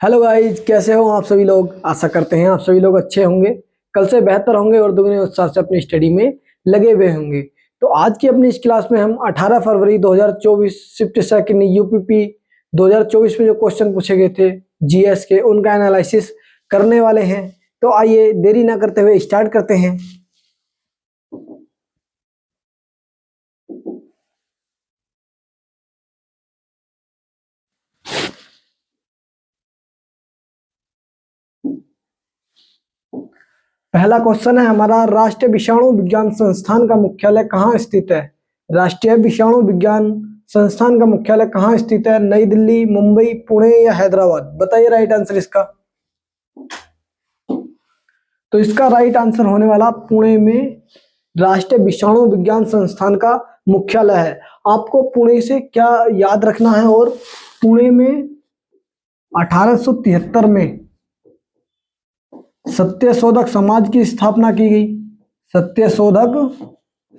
Hello guys, कैसे हो आप सभी लोग। आशा करते हैं आप सभी लोग अच्छे होंगे, कल से बेहतर होंगे और दुगने उत्साह से अपनी स्टडी में लगे हुए होंगे। तो आज की अपनी इस क्लास में हम 18 फरवरी 2024 शिफ्ट सेकंड यूपीपी 2024 में जो क्वेश्चन पूछे गए थे जीएस के, उनका एनालिसिस करने वाले हैं। तो आइए देरी ना करते हुए स्टार्ट करते हैं। पहला क्वेश्चन है हमारा, राष्ट्रीय विषाणु विज्ञान संस्थान का मुख्यालय कहाँ स्थित है। राष्ट्रीय विषाणु विज्ञान संस्थान का मुख्यालय कहाँ स्थित है। नई दिल्ली, मुंबई, पुणे या हैदराबाद। बताइए राइट आंसर इसका। तो इसका राइट आंसर होने वाला पुणे में राष्ट्रीय विषाणु विज्ञान संस्थान का मुख्यालय है। आपको पुणे से क्या याद रखना है, और पुणे में 1873 में सत्यशोधक समाज की स्थापना की गई। सत्यशोधक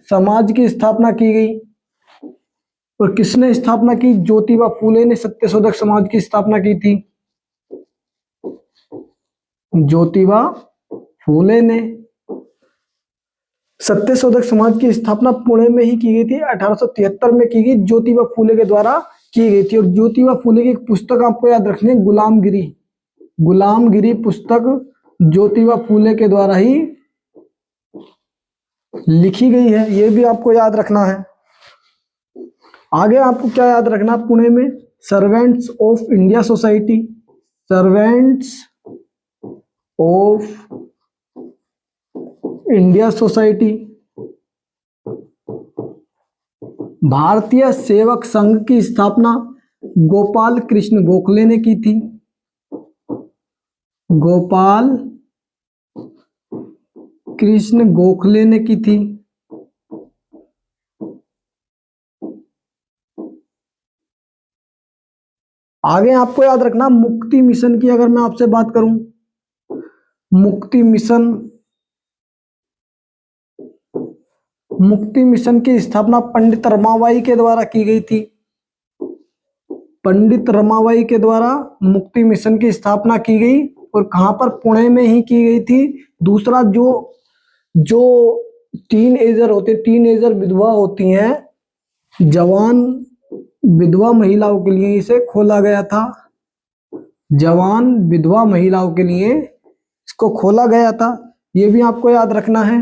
समाज की स्थापना की गई। और किसने स्थापना की? ज्योतिबा फूले ने सत्यशोधक समाज की स्थापना की थी। ज्योतिबा फूले ने सत्यशोधक समाज की स्थापना पुणे में ही की गई थी। 1873 में की गई, ज्योतिबा फूले के द्वारा की गई थी। और ज्योतिबा फूले की एक पुस्तक आपको याद रखनी है, गुलामगिरी। गुलामगिरी पुस्तक ज्योतिबा फूले के द्वारा ही लिखी गई है, यह भी आपको याद रखना है। आगे आपको क्या याद रखना, पुणे में servants of India society. Servants of India society. भारतीय सेवक संघ की स्थापना गोपाल कृष्ण गोखले ने की थी। गोपाल कृष्ण गोखले ने की थी। आगे आपको याद रखना, मुक्ति मिशन की अगर मैं आपसे बात करूं, मुक्ति मिशन की स्थापना पंडित रमाबाई के द्वारा की गई थी। पंडित रमाबाई के द्वारा मुक्ति मिशन की स्थापना की गई, और कहां पर? पुणे में ही की गई थी। दूसरा, जो टीन एजर विधवा होती हैं, जवान विधवा महिलाओं के लिए इसे खोला गया था। जवान विधवा महिलाओं के लिए इसको खोला गया था, यह भी आपको याद रखना है।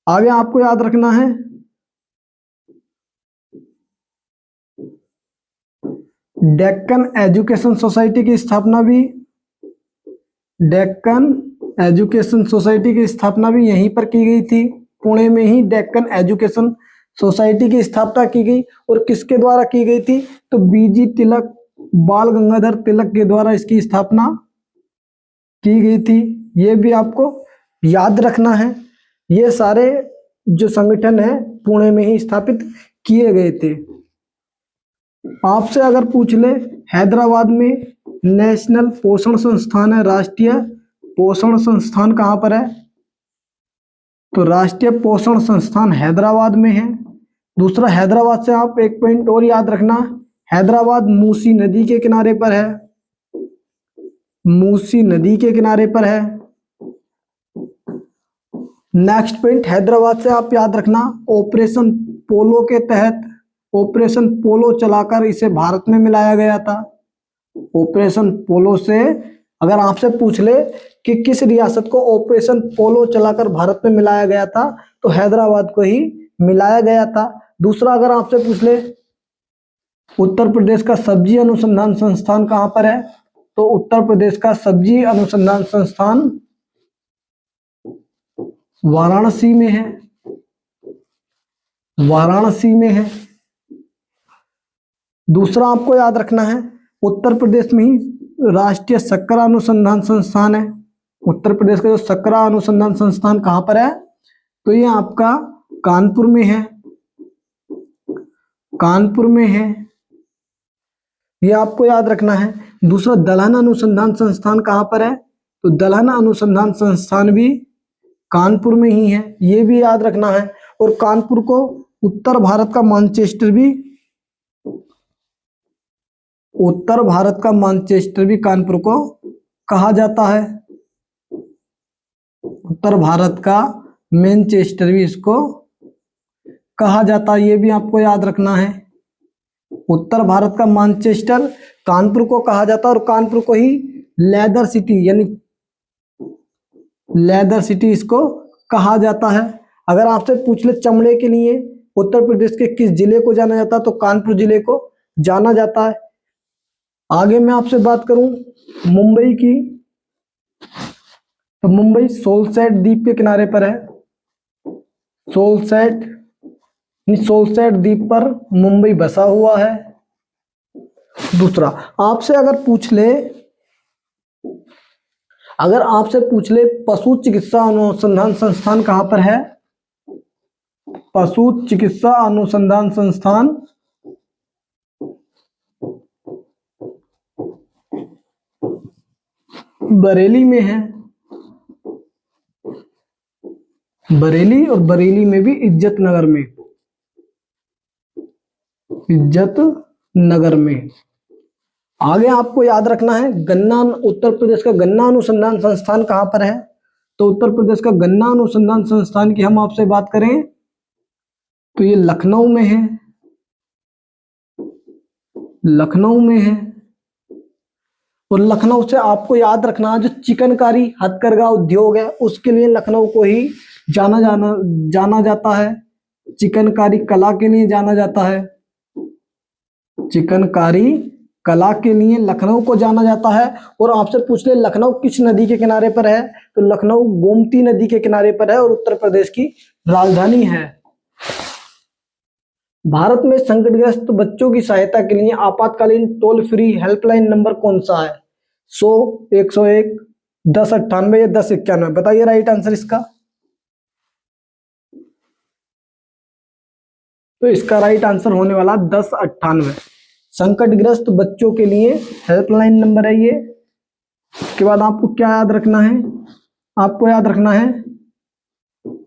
आगे आपको याद रखना है, डेक्कन एजुकेशन सोसाइटी की स्थापना भी यहीं पर की गई थी। पुणे में ही डेक्कन एजुकेशन सोसाइटी की स्थापना की गई। और किसके द्वारा की गई थी? तो बीजी तिलक, बाल गंगाधर तिलक के द्वारा इसकी स्थापना की गई थी। ये भी आपको याद रखना है। ये सारे जो संगठन है पुणे में ही स्थापित किए गए थे। आपसे अगर पूछ ले, हैदराबाद में नेशनल पोषण संस्थान है, राष्ट्रीय पोषण संस्थान कहां पर है? तो राष्ट्रीय पोषण संस्थान हैदराबाद में है। दूसरा, हैदराबाद से आप एक पॉइंट और याद रखना, हैदराबाद मूसी नदी के किनारे पर है। मूसी नदी के किनारे पर है। नेक्स्ट पॉइंट, हैदराबाद से आप याद रखना, ऑपरेशन पोलो के तहत ऑपरेशन पोलो चलाकर इसे भारत में मिलाया गया था। ऑपरेशन पोलो से अगर आपसे पूछ ले कि किस रियासत को ऑपरेशन पोलो चलाकर भारत में मिलाया गया था, तो हैदराबाद को ही मिलाया गया था। दूसरा, अगर आपसे पूछ ले उत्तर प्रदेश का सब्जी अनुसंधान संस्थान कहां पर है, तो उत्तर प्रदेश का सब्जी अनुसंधान संस्थान वाराणसी में है। वाराणसी में है। दूसरा आपको याद रखना है, उत्तर प्रदेश में ही राष्ट्रीय शक्कर अनुसंधान संस्थान है। उत्तर प्रदेश का जो शक्कर अनुसंधान संस्थान कहां पर है, तो ये आपका कानपुर में है। कानपुर में है, ये आपको याद रखना है। दूसरा, दलहन अनुसंधान संस्थान कहां पर है, तो दलहन अनुसंधान संस्थान भी कानपुर में ही है, ये भी याद रखना है। और कानपुर को उत्तर भारत का मैनचेस्टर भी उत्तर भारत का मैनचेस्टर भी कानपुर को कहा जाता है। उत्तर भारत का मैनचेस्टर भी इसको कहा जाता है, ये भी आपको याद रखना है। उत्तर भारत का मैनचेस्टर कानपुर को कहा जाता है, और कानपुर को ही लेदर सिटी यानी लेदर सिटी इसको कहा जाता है। अगर आपसे पूछ ले चमड़े के लिए उत्तर प्रदेश के किस जिले को जाना जाता है, तो कानपुर जिले को जाना जाता है। आगे मैं आपसे बात करूं मुंबई की, तो मुंबई सोलसेट द्वीप के किनारे पर है। सोलसेट द्वीप पर मुंबई बसा हुआ है। दूसरा, अगर आपसे पूछ ले पशु चिकित्सा अनुसंधान संस्थान कहां पर है, पशु चिकित्सा अनुसंधान संस्थान बरेली में है। बरेली, और बरेली में भी इज्जत नगर में। आगे आपको याद रखना है गन्ना, उत्तर प्रदेश का गन्ना अनुसंधान संस्थान कहां पर है, तो उत्तर प्रदेश का गन्ना अनुसंधान संस्थान की हम आपसे बात करें तो ये लखनऊ में है। और लखनऊ से आपको याद रखना जो चिकनकारी हथकरघा उद्योग है उसके लिए लखनऊ को ही जाना जाता है। चिकनकारी कला के लिए जाना जाता है। चिकनकारी कला के लिए लखनऊ को जाना जाता है। और आपसे पूछ ले लखनऊ किस नदी के किनारे पर है, तो लखनऊ गोमती नदी के किनारे पर है और उत्तर प्रदेश की राजधानी है। भारत में संकटग्रस्त बच्चों की सहायता के लिए आपातकालीन टोल फ्री हेल्पलाइन नंबर कौन सा है? 100, 101, 1098 या 1091? बताइए राइट आंसर इसका। तो इसका राइट आंसर होने वाला 1098। संकटग्रस्त बच्चों के लिए हेल्पलाइन नंबर है ये। उसके बाद आपको क्या याद रखना है? आपको याद रखना है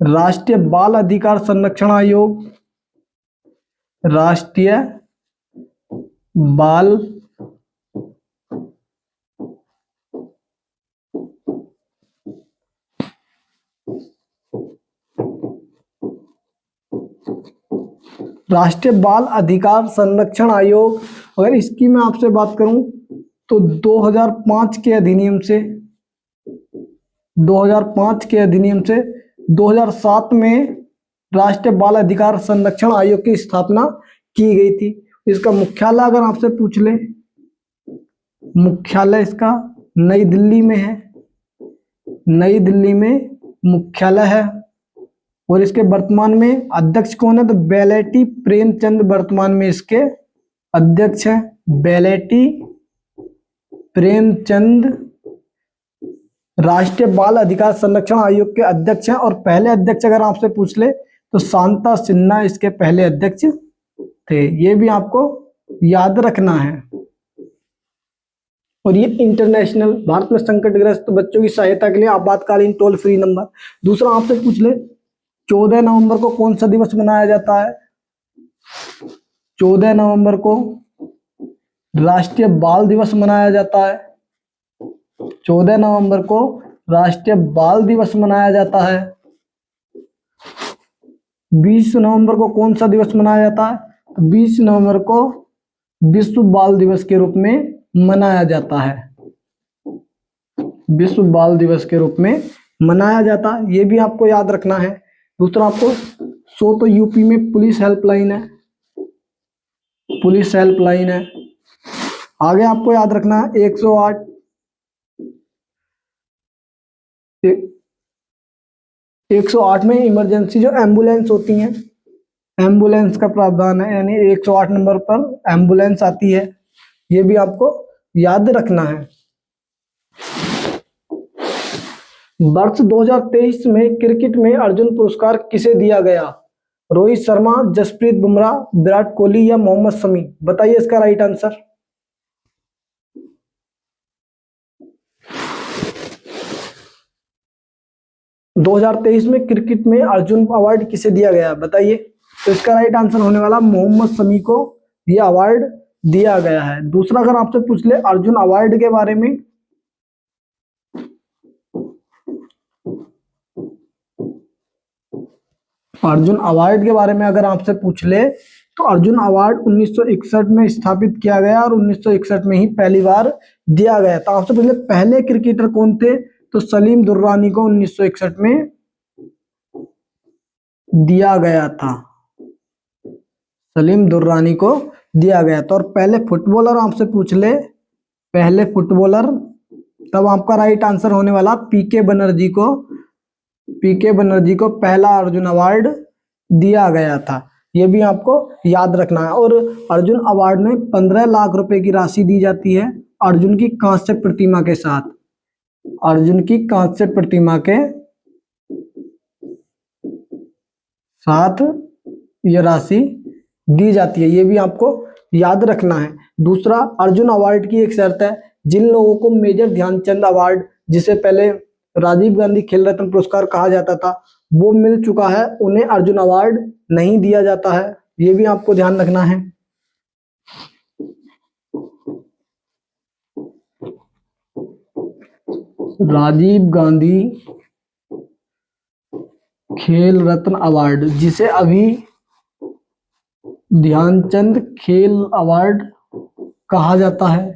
राष्ट्रीय बाल अधिकार संरक्षण आयोग। राष्ट्रीय बाल अधिकार संरक्षण आयोग। अगर इसकी मैं आपसे बात करूं तो 2005 के अधिनियम से 2007 में राष्ट्रीय बाल अधिकार संरक्षण आयोग की स्थापना की गई थी। इसका मुख्यालय अगर आपसे पूछ ले, मुख्यालय इसका नई दिल्ली में है। नई दिल्ली में मुख्यालय है। और इसके वर्तमान में अध्यक्ष कौन है, तो बेलेटी प्रेमचंद वर्तमान में इसके अध्यक्ष हैं। बेलेटी प्रेमचंद राष्ट्रीय बाल अधिकार संरक्षण आयोग के अध्यक्ष हैं। और पहले अध्यक्ष अगर आपसे पूछ ले तो शांता सिन्हा इसके पहले अध्यक्ष थे। ये भी आपको याद रखना है। और ये इंटरनेशनल भारत में संकटग्रस्त बच्चों की सहायता के लिए आपातकालीन टोल फ्री नंबर। दूसरा आपसे पूछ ले 14 नवंबर को कौन सा दिवस मनाया जाता है? 14 नवंबर को राष्ट्रीय बाल दिवस मनाया जाता है। 14 नवंबर को राष्ट्रीय बाल दिवस मनाया जाता है। 20 नवंबर को कौन सा दिवस मनाया जाता है? 20 नवंबर को विश्व बाल दिवस के रूप में मनाया जाता है। विश्व बाल दिवस के रूप में मनाया जाता है। ये भी आपको याद रखना है। दूसरा आपको 100 तो यूपी में पुलिस हेल्पलाइन है। पुलिस हेल्पलाइन है। आगे आपको याद रखना है 108 108 में इमरजेंसी जो एम्बुलेंस होती हैं, एम्बुलेंस का प्रावधान है, यानी 108 नंबर पर एम्बुलेंस आती है। ये भी आपको याद रखना है। वर्ष 2023 में क्रिकेट में अर्जुन पुरस्कार किसे दिया गया? रोहित शर्मा, जसप्रीत बुमराह, विराट कोहली या मोहम्मद शमी? बताइए इसका राइट आंसर। – 2023 में क्रिकेट में अर्जुन अवार्ड किसे दिया गया? बताइए। तो इसका राइट आंसर होने वाला मोहम्मद शमी को यह अवार्ड दिया गया है। दूसरा अगर आपसे पूछ ले अर्जुन अवार्ड के बारे में, अर्जुन अवार्ड के बारे में अगर आपसे पूछ ले तो अर्जुन अवार्ड 1961 में स्थापित किया गया और 1961 में ही पहली बार दिया गया था। आपसे पूछ ले पहले क्रिकेटर कौन थे, तो सलीम दुर्रानी को 1961 में दिया गया था, सलीम दुर्रानी को दिया गया था। और पहले फुटबॉलर आपसे पूछ ले, पहले फुटबॉलर, तब आपका राइट आंसर होने वाला पीके बनर्जी को, पीके बनर्जी को पहला अर्जुन अवार्ड दिया गया था। यह भी आपको याद रखना है। और अर्जुन अवार्ड में 15 लाख रुपए की राशि दी जाती है अर्जुन की कांस्य प्रतिमा के साथ, अर्जुन की कांस्य प्रतिमा के साथ यह राशि दी जाती है, ये भी आपको याद रखना है। दूसरा अर्जुन अवार्ड की एक शर्त है, जिन लोगों को मेजर ध्यानचंद अवार्ड, जिसे पहले राजीव गांधी खेल रत्न पुरस्कार कहा जाता था, वो मिल चुका है, उन्हें अर्जुन अवार्ड नहीं दिया जाता है, ये भी आपको ध्यान रखना है। राजीव गांधी खेल रत्न अवार्ड, जिसे अभी ध्यानचंद खेल अवार्ड कहा जाता है,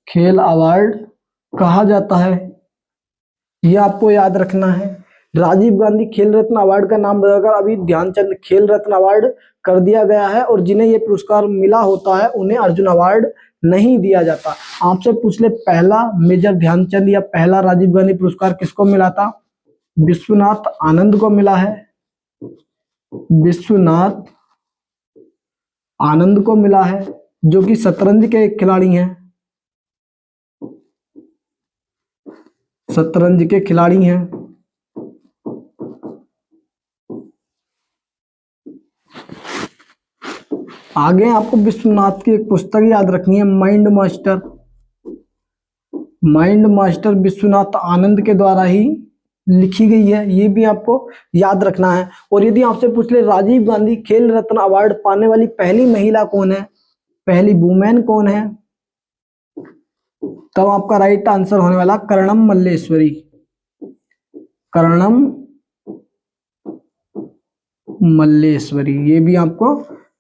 खेल अवार्ड कहा जाता है, यह आपको याद रखना है। राजीव गांधी खेल रत्न अवार्ड का नाम बदलकर अभी ध्यानचंद खेल रत्न अवार्ड कर दिया गया है, और जिन्हें यह पुरस्कार मिला होता है उन्हें अर्जुन अवार्ड नहीं दिया जाता। आपसे पूछ ले पहला मेजर ध्यानचंद या पहला राजीव गांधी पुरस्कार किसको मिला था, विश्वनाथ आनंद को मिला है, विश्वनाथ आनंद को मिला है, जो कि शतरंज के एक खिलाड़ी हैं, शतरंज के खिलाड़ी हैं। आगे आपको विश्वनाथ की एक पुस्तक याद रखनी है, mind master, mind master Vishwanath Anand के द्वारा ही लिखी गई है, ये भी आपको याद रखना है। और यदि आपसे पूछ ले राजीव गांधी खेल रत्न अवार्ड पाने वाली पहली महिला कौन है, पहली वुमेन कौन है, तब आपका राइट आंसर होने वाला कर्णम मल्लेश्वरी, कर्णम मल्लेश्वरी, ये भी आपको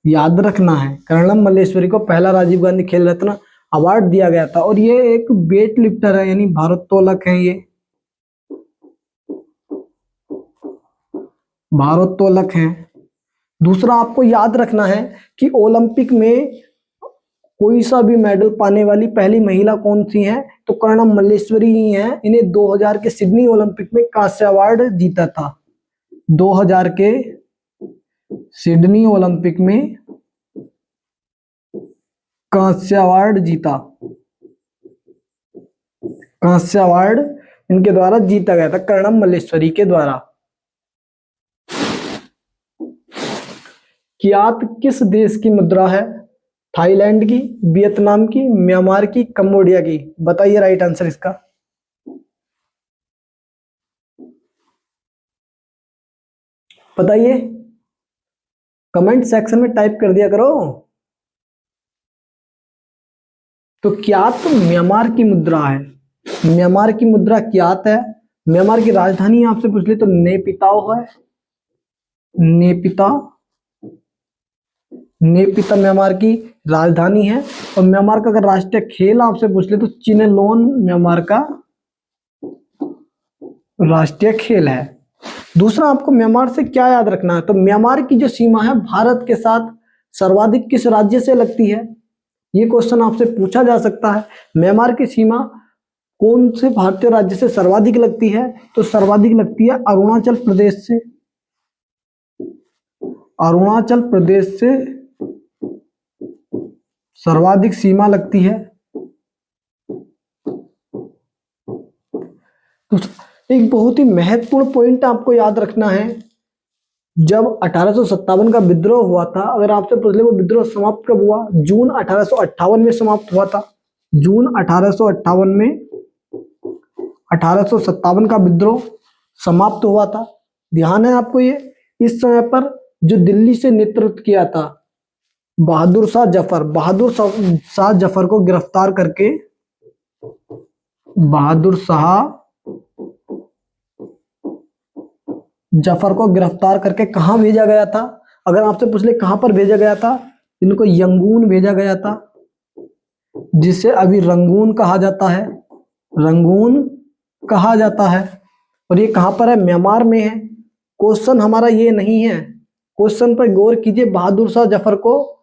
याद रखना है। कर्णम मल्लेश्वरी को पहला राजीव गांधी खेल रत्न अवार्ड दिया गया था। और ये एक वेट लिफ्टर है, यानी भारोत्तोलक है, ये भारोत्तोलक हैं। दूसरा आपको याद रखना है कि ओलंपिक में कोई सा भी मेडल पाने वाली पहली महिला कौन सी है, तो कर्णम मल्लेश्वरी ही हैं। इन्हें 2000 के सिडनी ओलंपिक में कांस्य अवार्ड जीता था, 2000 के सिडनी ओलंपिक में कांस्य अवार्ड जीता, कांस्य अवार्ड इनके द्वारा जीता गया था, कर्णम मल्लेश्वरी के द्वारा। क्यात किस देश की मुद्रा है, थाईलैंड की, वियतनाम की, म्यांमार की, कंबोडिया की, बताइए राइट आंसर इसका। बताइए, कमेंट सेक्शन में टाइप कर दिया करो। तो क्यात म्यांमार की मुद्रा है, म्यांमार की मुद्रा क्यात है। म्यांमार की राजधानी आपसे पूछ ले तो नेपिताओ है, नेपिता, नेपिता म्यांमार की राजधानी है। और म्यांमार का अगर राष्ट्रीय खेल आपसे पूछ ले तो चिनेलोन म्यांमार का राष्ट्रीय खेल है। दूसरा आपको म्यांमार से क्या याद रखना है, तो म्यांमार की जो सीमा है भारत के साथ सर्वाधिक किस राज्य से लगती है, ये क्वेश्चन आपसे पूछा जा सकता है। म्यांमार की सीमा कौन से भारतीय राज्य से सर्वाधिक लगती है, तो सर्वाधिक लगती है अरुणाचल प्रदेश से, अरुणाचल प्रदेश से सर्वाधिक सीमा लगती है। तो एक बहुत ही महत्वपूर्ण पॉइंट आपको याद रखना है, जब 1857 का विद्रोह हुआ था, अगर आपसे पूछ ले वो विद्रोह समाप्त कब हुआ, जून 1858 में समाप्त हुआ था, जून 1858 में 1857 का विद्रोह समाप्त हुआ था। ध्यान है आपको ये। इस समय पर जो दिल्ली से नेतृत्व किया था, बहादुर शाह जफर को गिरफ्तार करके, बहादुर शाह जफर को गिरफ्तार करके कहां भेजा गया था? अगर आपसे पूछ ले कहां पर भेजा गया था, इनको यंगून भेजा गया था, जिसे अभी रंगून कहा जाता है, रंगून कहा जाता है। और ये कहां पर है? म्यांमार में है। क्वेश्चन हमारा ये नहीं है, क्वेश्चन पर गौर कीजिए। बहादुर शाह जफर को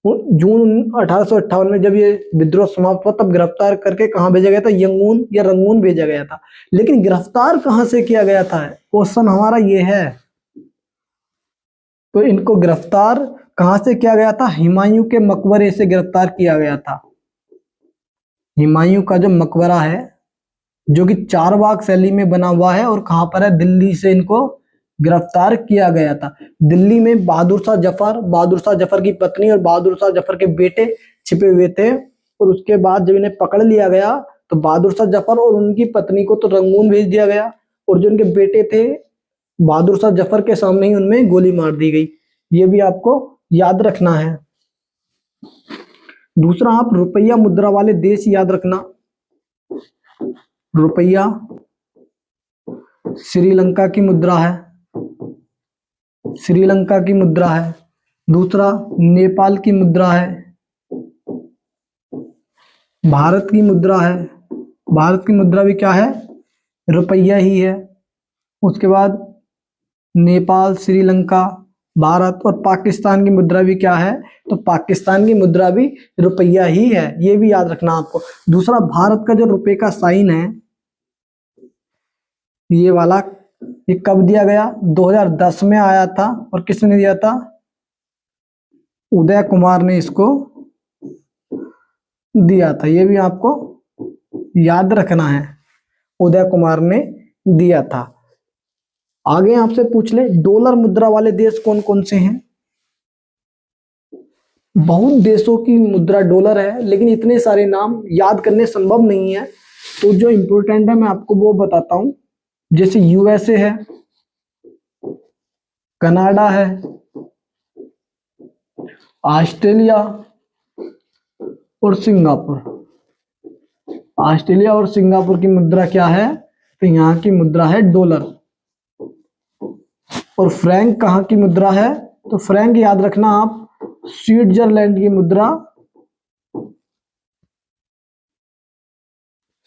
जून 1858 में जब ये विद्रोह समाप्त हुआ तब गिरफ्तार करके कहां भेजा गया था? यंगून या रंगून भेजा गया था। लेकिन गिरफ्तार कहां से किया गया था, क्वेश्चन हमारा ये है। तो इनको गिरफ्तार कहां से किया गया था? हुमायूं के मकबरे से गिरफ्तार किया गया था। हुमायूं का जो मकबरा है, जो कि चारबाग शैली में बना हुआ है, और कहां पर है? दिल्ली से इनको गिरफ्तार किया गया था। दिल्ली में बहादुर शाह जफर की पत्नी और बहादुर शाह जफर के बेटे छिपे हुए थे। और उसके बाद जब इन्हें पकड़ लिया गया तो बहादुर शाह जफर और उनकी पत्नी को तो रंगून भेज दिया गया, और जो उनके बेटे थे बहादुर शाह जफर के सामने ही उनमें गोली मार दी गई। ये भी आपको याद रखना है। दूसरा, आप रुपया मुद्रा वाले देश याद रखना। रुपया श्रीलंका की मुद्रा है, श्रीलंका की मुद्रा है। दूसरा, नेपाल की मुद्रा है। भारत की मुद्रा है, भारत की मुद्रा भी क्या है? रुपया ही है। उसके बाद नेपाल, श्रीलंका, भारत, और पाकिस्तान की मुद्रा भी क्या है? तो पाकिस्तान की मुद्रा भी रुपया ही है। ये भी याद रखना आपको। दूसरा, भारत का जो रुपए का साइन है, ये वाला, ये कब दिया गया? 2010 में आया था। और किसने दिया था? उदय कुमार ने इसको दिया था। ये भी आपको याद रखना है, उदय कुमार ने दिया था। आगे आपसे पूछ ले, डॉलर मुद्रा वाले देश कौन कौन से हैं? बहुत देशों की मुद्रा डॉलर है, लेकिन इतने सारे नाम याद करने संभव नहीं है। तो जो इंपॉर्टेंट है मैं आपको वो बताता हूं। जैसे यूएसए है, कनाडा है, ऑस्ट्रेलिया और सिंगापुर। ऑस्ट्रेलिया और सिंगापुर की मुद्रा क्या है? तो यहाँ की मुद्रा है डॉलर। और फ्रैंक कहाँ की मुद्रा है? तो फ्रैंक याद रखना आप, स्विट्जरलैंड की मुद्रा,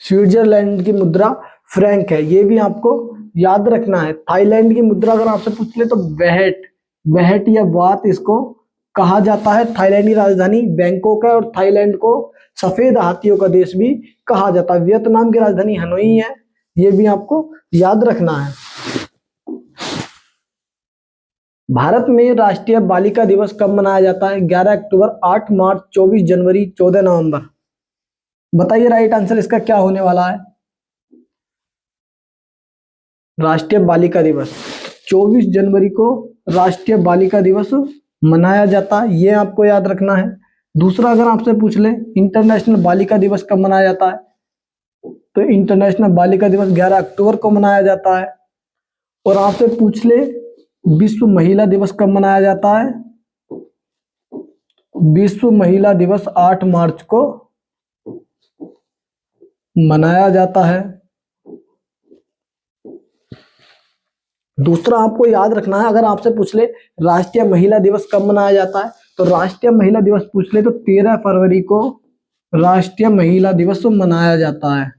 स्विट्जरलैंड की मुद्रा फ्रैंक है। ये भी आपको याद रखना है। थाईलैंड की मुद्रा अगर आपसे पूछ ले तो वहट, वहट या वात इसको कहा जाता है। थाईलैंड की राजधानी बैंकॉक है, और थाईलैंड को सफेद हाथियों का देश भी कहा जाता है। वियतनाम की राजधानी हनोई है। ये भी आपको याद रखना है। भारत में राष्ट्रीय बालिका दिवस कब मनाया जाता है? 11 अक्टूबर, 8 मार्च, 24 जनवरी, 14 नवंबर। बताइए राइट आंसर इसका क्या होने वाला है? राष्ट्रीय बालिका दिवस 24 जनवरी को राष्ट्रीय बालिका दिवस मनाया जाता है। ये आपको याद रखना है। दूसरा, अगर आपसे पूछ ले इंटरनेशनल बालिका दिवस कब मनाया जाता है, तो इंटरनेशनल बालिका दिवस 11 अक्टूबर को मनाया जाता है। और आपसे पूछ ले विश्व महिला दिवस कब मनाया जाता है, विश्व महिला दिवस 8 मार्च को मनाया जाता है। दूसरा आपको याद रखना है, अगर आपसे पूछ ले राष्ट्रीय महिला दिवस कब मनाया जाता है, तो राष्ट्रीय महिला दिवस पूछ ले तो 13 फरवरी को राष्ट्रीय महिला दिवस मनाया जाता है।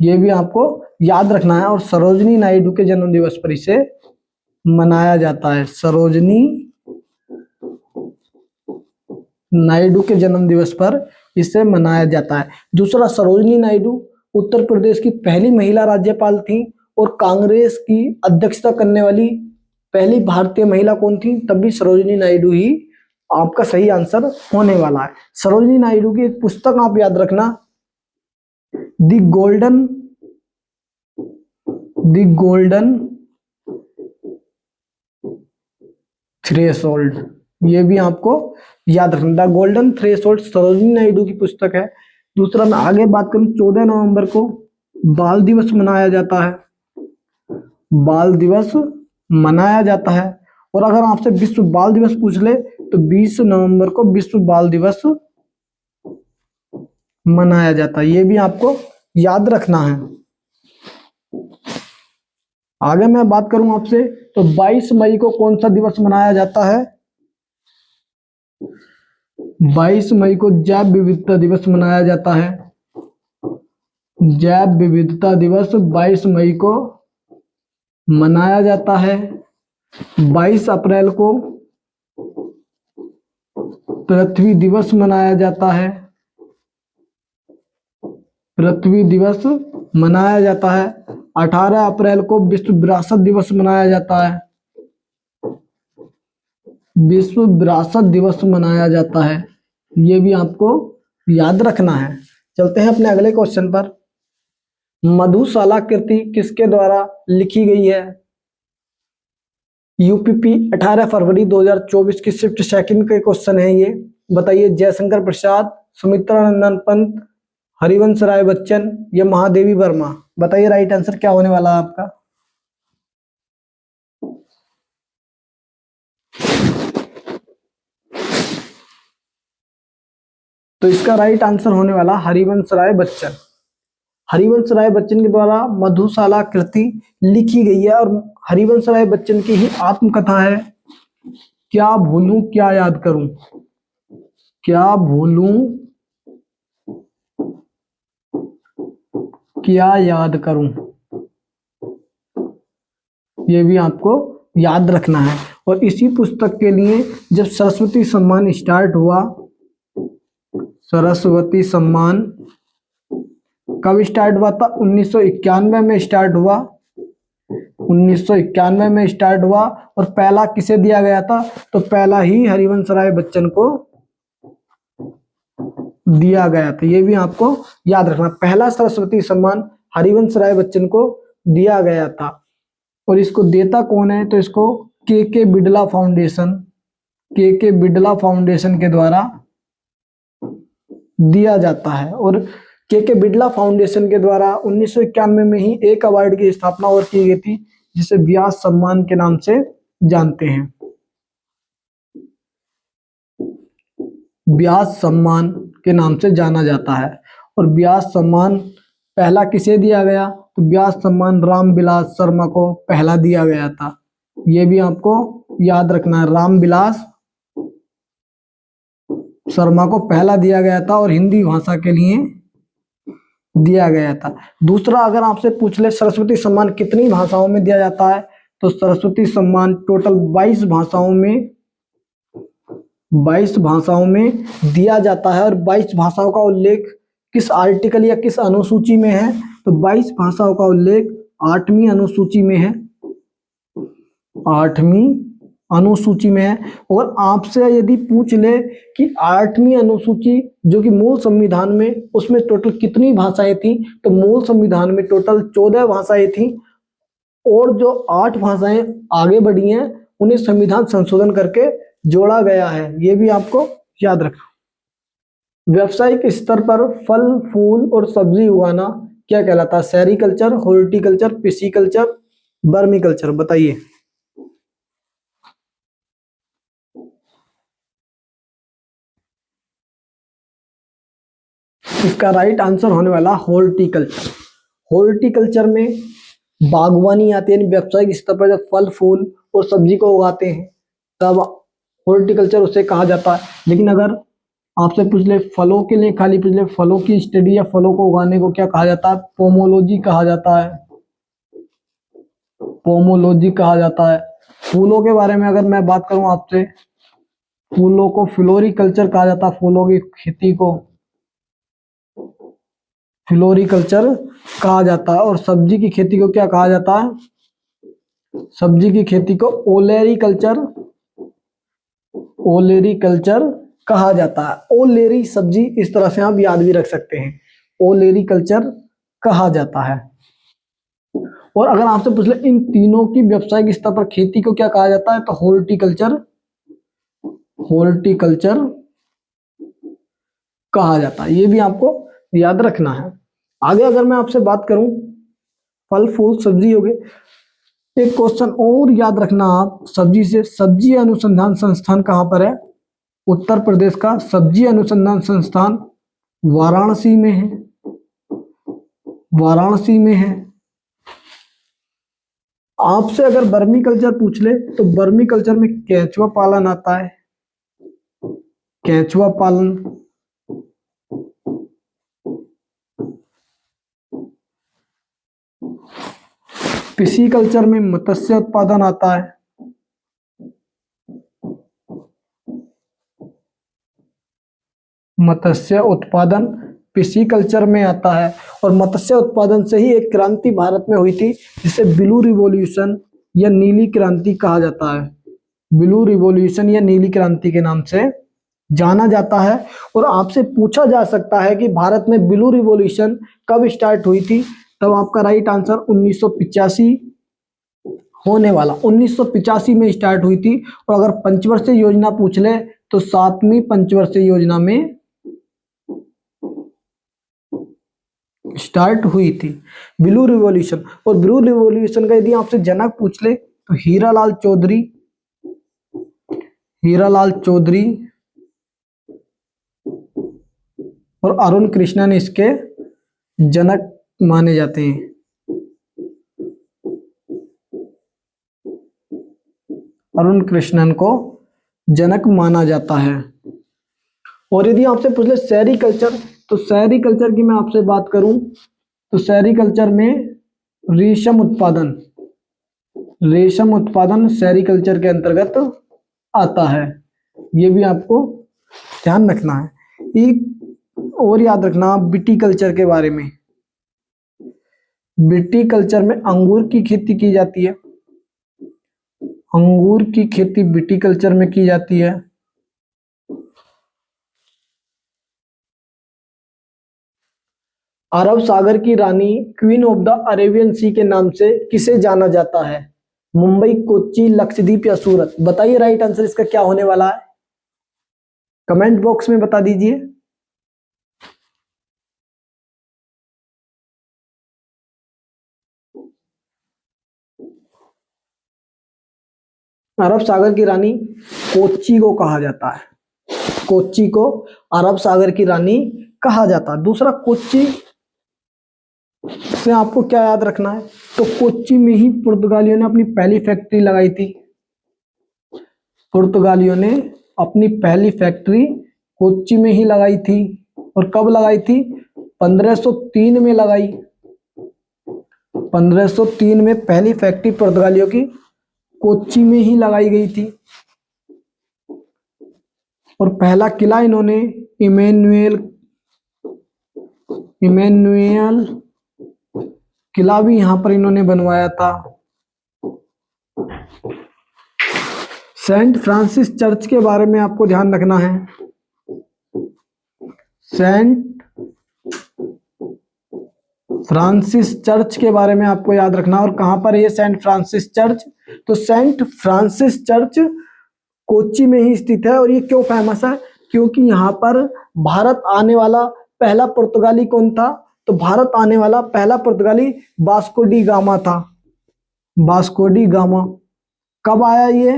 ये भी आपको याद रखना है। और सरोजिनी नायडू के जन्म दिवस पर इसे मनाया जाता है। सरोजिनी नायडू के जन्म दिवस पर इसे मनाया जाता है। दूसरा, सरोजिनी नायडू उत्तर प्रदेश की पहली महिला राज्यपाल थी, और कांग्रेस की अध्यक्षता करने वाली पहली भारतीय महिला कौन थी? तब भी सरोजिनी नायडू ही आपका सही आंसर होने वाला है। सरोजिनी नायडू की एक पुस्तक आप याद रखना, द गोल्डन थ्रेशोल्ड। ये भी आपको याद रखना, the golden threshold Sarojini Naidu की पुस्तक है। दूसरा, मैं आगे बात करूं, 14 नवंबर को बाल दिवस मनाया जाता है, बाल दिवस मनाया जाता है। और अगर आपसे विश्व बाल दिवस पूछ ले तो 20 नवंबर को विश्व बाल दिवस मनाया जाता है। ये भी आपको याद रखना है। आगे मैं बात करूं आपसे, तो 22 मई को कौन सा दिवस मनाया जाता है? 22 मई को जैव विविधता दिवस मनाया जाता है। जैव विविधता दिवस 22 मई को मनाया जाता है। 22 अप्रैल को पृथ्वी दिवस मनाया जाता है। पृथ्वी दिवस मनाया जाता है। 18 अप्रैल को विश्व विरासत दिवस मनाया जाता है। विश्व विरासत दिवस मनाया जाता है। ये भी आपको याद रखना है। चलते हैं अपने अगले क्वेश्चन पर। मधुशाला कृति किसके द्वारा लिखी गई है? यूपीपी 18 फरवरी 2024 की शिफ्ट सेकंड के क्वेश्चन है ये। बताइए, जयशंकर प्रसाद, सुमित्रा नंदन पंत, हरिवंश राय बच्चन या महादेवी वर्मा? बताइए राइट आंसर क्या होने वाला है आपका। तो इसका राइट आंसर होने वाला हरिवंश राय बच्चन। हरिवंश राय बच्चन के द्वारा मधुशाला कृति लिखी गई है और हरिवंश राय बच्चन की ही आत्मकथा है, क्या भूलूं क्या याद करूं। क्या भूलूं क्या याद करूं, ये भी आपको याद रखना है। और इसी पुस्तक के लिए जब सरस्वती सम्मान स्टार्ट हुआ, सरस्वती सम्मान कब स्टार्ट हुआ था? 1991 में स्टार्ट हुआ। 1991 में स्टार्ट हुआ और पहला किसे दिया गया था? तो पहला ही हरिवंश राय बच्चन को दिया गया था। ये भी आपको याद रखना, पहला सरस्वती सम्मान हरिवंश राय बच्चन को दिया गया था। और इसको देता कौन है? तो इसको के बिड़ला फाउंडेशन, के बिड़ला फाउंडेशन के द्वारा दिया जाता है। और के बिड़ला फाउंडेशन के द्वारा 1991 में ही एक अवार्ड की स्थापना और की गई थी, जिसे व्यास सम्मान के नाम से जानते हैं। व्यास सम्मान के नाम से जाना जाता है। और व्यास सम्मान पहला किसे दिया गया? तो व्यास सम्मान रामविलास शर्मा को पहला दिया गया था। ये भी आपको याद रखना है, रामविलास शर्मा को पहला दिया गया था और हिंदी भाषा के लिए दिया गया था। दूसरा, अगर आपसे पूछ ले सरस्वती सम्मान कितनी भाषाओं में दिया जाता है, तो सरस्वती सम्मान टोटल 22 भाषाओं में 22 भाषाओं में दिया जाता है। और 22 भाषाओं का उल्लेख किस आर्टिकल या किस अनुसूची में है? तो 22 भाषाओं का उल्लेख 8वीं अनुसूची में है। 8वीं अनुसूची में है। और आपसे यदि पूछ ले कि 8वीं अनुसूची जो कि मूल संविधान में, उसमें टोटल कितनी भाषाएं थी, तो मूल संविधान में टोटल 14 भाषाएं थी। और जो 8 भाषाएं आगे बढ़ी हैं उन्हें संविधान संशोधन करके जोड़ा गया है। ये भी आपको याद रखना। व्यावसायिक स्तर पर फल फूल और सब्जी उगाना क्या कहलाता है? Sericulture, horticulture, pisciculture, vermiculture? बताइए। इसका राइट आंसर होने वाला हॉर्टिकल्चर। हॉर्टिकल्चर में बागवानी आती है, व्यावसायिक स्तर पर जब फल फूल और सब्जी को उगाते हैं तब हॉर्टिकल्चर उसे कहा जाता है। लेकिन अगर आपसे पूछ ले फलों के लिए, खाली पूछ ले फलों की स्टडी या फलों को उगाने को क्या कहा जाता है? पोमोलॉजी कहा जाता है। पोमोलॉजी कहा जाता है। फूलों के बारे में अगर मैं बात करूं आपसे, फूलों को फ्लोरिकल्चर कहा जाता है। फूलों की खेती को फ्लोरिकल्चर कहा जाता है। और सब्जी की खेती को क्या कहा जाता है? सब्जी की खेती को ओलेरीकल्चर, ओलेरीकल्चर कहा जाता है। ओलेरी सब्जी, इस तरह से आप याद भी रख सकते हैं, ओलेरीकल्चर कहा जाता है। और अगर आपसे पूछ ले इन तीनों की व्यावसायिक स्तर पर खेती को क्या कहा जाता है, तो हॉर्टिकल्चर, हॉर्टिकल्चर कहा जाता है। ये भी आपको याद रखना है। आगे अगर मैं आपसे बात करूं, फल फूल सब्जी हो गए, एक क्वेश्चन और याद रखना आप सब्जी से, सब्जी अनुसंधान संस्थान कहां पर है? उत्तर प्रदेश का सब्जी अनुसंधान संस्थान वाराणसी में है, वाराणसी में है। आपसे अगर वर्मी कल्चर पूछ ले तो वर्मी कल्चर में केंचुआ पालन आता है, केंचुआ पालन। पिसीकल्चर में मत्स्य उत्पादन आता है, मत्स्य उत्पादन पिसीकल्चर में आता है। और मत्स्य उत्पादन से ही एक क्रांति भारत में हुई थी जिसे ब्लू रिवॉल्यूशन या नीली क्रांति कहा जाता है, ब्लू रिवॉल्यूशन या नीली क्रांति के नाम से जाना जाता है। और आपसे पूछा जा सकता है कि भारत में ब्लू रिवॉल्यूशन कब स्टार्ट हुई थी, तब आपका राइट आंसर 1985 होने वाला, 1985 में स्टार्ट हुई थी। और अगर पंचवर्षीय योजना पूछ ले तो 7वीं पंचवर्षीय योजना में स्टार्ट हुई थी ब्लू रिवॉल्यूशन। और ब्लू रिवॉल्यूशन का यदि आपसे जनक पूछ ले तो हीरालाल चौधरी, हीरालाल चौधरी और अरुण कृष्णन इसके जनक माने जाते हैं। अरुण कृष्णन को जनक माना जाता है। और यदि आपसे पूछ ले सेरीकल्चर, तो सेरीकल्चर की मैं आपसे बात करूं तो सेरीकल्चर में रेशम उत्पादन, रेशम उत्पादन सेरीकल्चर के अंतर्गत आता है। ये भी आपको ध्यान रखना है। एक और याद रखना विटीकल्चर के बारे में, विटीकल्चर में अंगूर की खेती की जाती है, अंगूर की खेती विटीकल्चर में की जाती है। अरब सागर की रानी क्वीन ऑफ द अरेबियन सी के नाम से किसे जाना जाता है? मुंबई, कोच्चि, लक्षद्वीप या सूरत? बताइए राइट आंसर इसका क्या होने वाला है, कमेंट बॉक्स में बता दीजिए। अरब सागर की रानी कोच्चि को कहा जाता है, कोच्चि को अरब सागर की रानी कहा जाता है। दूसरा, कोच्चि से आपको क्या याद रखना है, तो कोच्चि में ही पुर्तगालियों ने अपनी पहली फैक्ट्री लगाई थी, पुर्तगालियों ने अपनी पहली फैक्ट्री कोच्चि में ही लगाई थी। और कब लगाई थी? 1503 में लगाई, 1503 में पहली फैक्ट्री पुर्तगालियों की कोच्चि में ही लगाई गई थी। और पहला किला इन्होंने इमैनुएल, इमैनुएल किला भी यहां पर इन्होंने बनवाया था। सेंट फ्रांसिस चर्च के बारे में आपको ध्यान रखना है, सेंट फ्रांसिस चर्च के बारे में आपको याद रखना। और कहां पर है सेंट फ्रांसिस चर्च? तो सेंट फ्रांसिस चर्च कोच्चि में ही स्थित है। और ये क्यों फेमस है? क्योंकि यहाँ पर भारत आने वाला पहला पुर्तगाली कौन था? तो भारत आने वाला पहला पुर्तगाली वास्को डी गामा था, वास्को डी गामा। कब आया ये?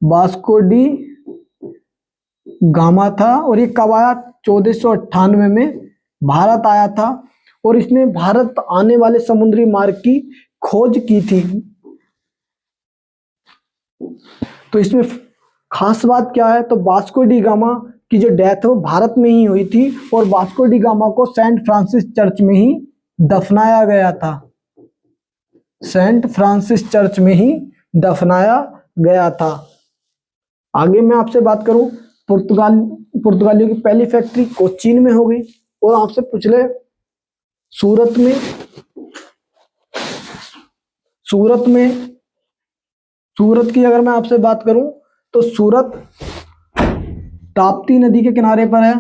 वास्को डी गामा था। और ये कब आया? 1498 में भारत आया था। और इसने भारत आने वाले समुद्री मार्ग की खोज की थी। तो इसमें खास बात क्या है? तो वास्को डी गामा की जो डेथ है वो भारत में ही हुई थी। और वास्को डी गामा को सेंट फ्रांसिस चर्च में ही दफनाया गया था, सेंट फ्रांसिस चर्च में ही दफनाया गया था। आगे मैं आपसे बात करूं, पुर्तगालियों की पहली फैक्ट्री कोचीन में हो गई। और आपसे पूछ ले सूरत में, सूरत में, सूरत की अगर मैं आपसे बात करूं तो सूरत ताप्ती नदी के किनारे पर है,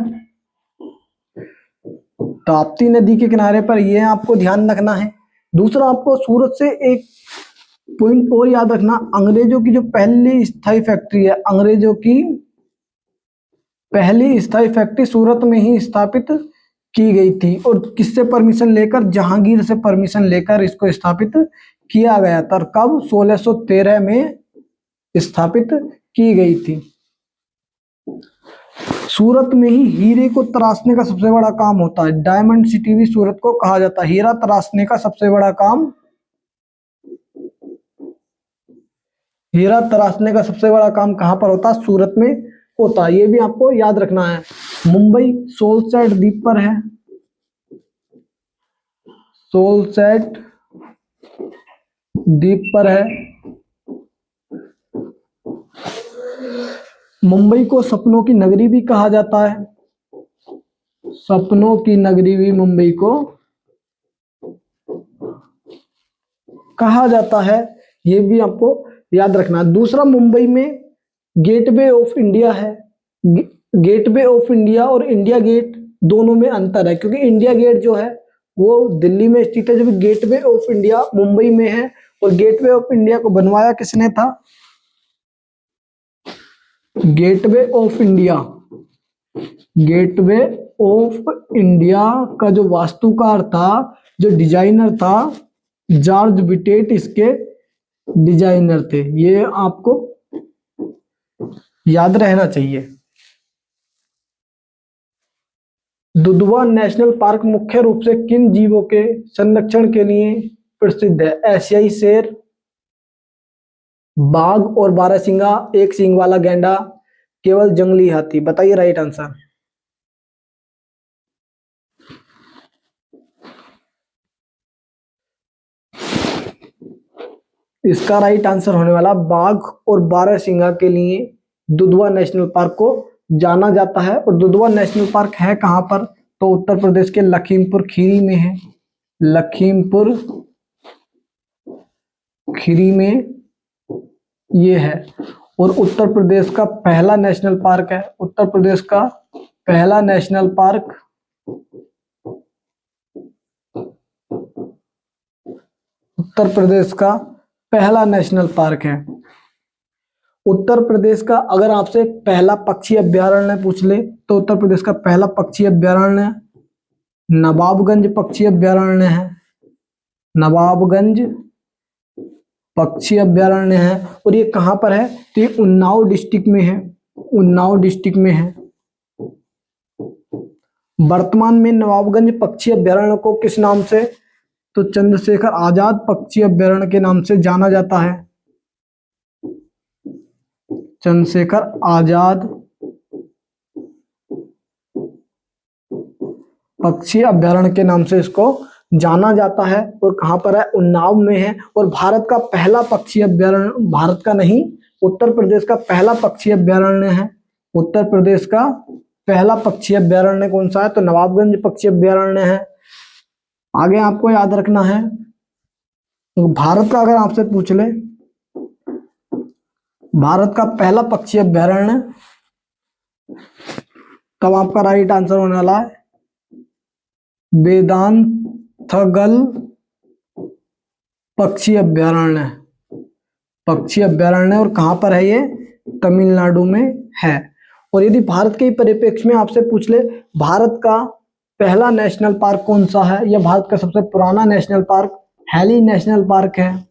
ताप्ती नदी के किनारे पर, यह आपको ध्यान रखना है। दूसरा, आपको सूरत से एक पॉइंट और याद रखना, अंग्रेजों की जो पहली स्थायी फैक्ट्री है, अंग्रेजों की पहली स्थायी फैक्ट्री सूरत में ही स्थापित की गई थी। और किससे परमिशन लेकर? जहांगीर से परमिशन लेकर इसको स्थापित किया गया था। कब? 1613 में स्थापित की गई थी। सूरत में ही हीरे को तराशने का सबसे बड़ा काम होता है। डायमंड सिटी भी सूरत को कहा जाता है। हीरा तराशने का सबसे बड़ा काम, हीरा तराशने का सबसे बड़ा काम कहां पर होता है? सूरत में होता है। ये भी आपको याद रखना है। मुंबई सोलसैट द्वीप पर है। सोलसैट द्वीप पर है। मुंबई को सपनों की नगरी भी कहा जाता है। सपनों की नगरी भी मुंबई को कहा जाता है। ये भी आपको याद रखना है। दूसरा, मुंबई में गेटवे ऑफ इंडिया है। गेटवे ऑफ इंडिया और इंडिया गेट दोनों में अंतर है, क्योंकि इंडिया गेट जो है वो दिल्ली में स्थित है, जबकि गेटवे ऑफ इंडिया मुंबई में है। और गेटवे ऑफ इंडिया को बनवाया किसने था? Gateway of India, gateway of India का जो वास्तुकार था, जो डिजाइनर था, जॉर्ज विटेट इसके डिजाइनर थे। ये आपको याद रहना चाहिए। दुधवा नेशनल पार्क मुख्य रूप से किन जीवों के संरक्षण के लिए प्रसिद्ध है? एशियाई शेर, बाघ और बारहसिंगा, एक सींग वाला गैंडा, केवल जंगली हाथी। बताइए राइट आंसर। इसका राइट आंसर होने वाला बाघ और बारहसिंगा के लिए दुधवा नेशनल पार्क को जाना जाता है। और दुधवा नेशनल पार्क है कहां पर? तो उत्तर प्रदेश के लखीमपुर खीरी में है। लखीमपुर खीरी में ये है। और उत्तर प्रदेश का पहला नेशनल पार्क है। उत्तर प्रदेश का पहला नेशनल पार्क उत्तर प्रदेश का पहला नेशनल पार्क है। उत्तर प्रदेश का अगर आपसे पहला पक्षी अभ्यारण्य पूछ ले तो उत्तर प्रदेश का पहला पक्षी अभ्यारण्य नवाबगंज पक्षी अभ्यारण्य है। नवाबगंज पक्षी अभ्यारण्य है। और ये कहां पर है? तो ये उन्नाव डिस्ट्रिक्ट में है। उन्नाव डिस्ट्रिक्ट में है। वर्तमान में नवाबगंज पक्षी अभ्यारण्य को किस नाम से? तो चंद्रशेखर आजाद पक्षी अभ्यारण्य के नाम से जाना जाता है। चंद्रशेखर आजाद पक्षी अभ्यारण्य के नाम से इसको जाना जाता है। और कहां पर है? उन्नाव में है। और भारत का पहला पक्षी अभ्यारण्य, भारत का नहीं, उत्तर प्रदेश का पहला पक्षी अभ्यारण्य है। उत्तर प्रदेश का पहला पक्षी अभ्यारण्य कौन सा है? तो नवाबगंज पक्षी अभ्यारण्य है। आगे आपको याद रखना है, तो भारत का अगर आपसे पूछ ले, भारत का पहला पक्षी अभ्यारण्य, तब आपका राइट आंसर होने वाला है वेदांतगल पक्षी अभ्यारण्य। पक्षी अभ्यारण्य। और कहां पर है ये? तमिलनाडु में है। और यदि भारत के परिप्रेक्ष्य में आपसे पूछ ले भारत का पहला नेशनल पार्क कौन सा है या भारत का सबसे पुराना national park, Hailey national park है।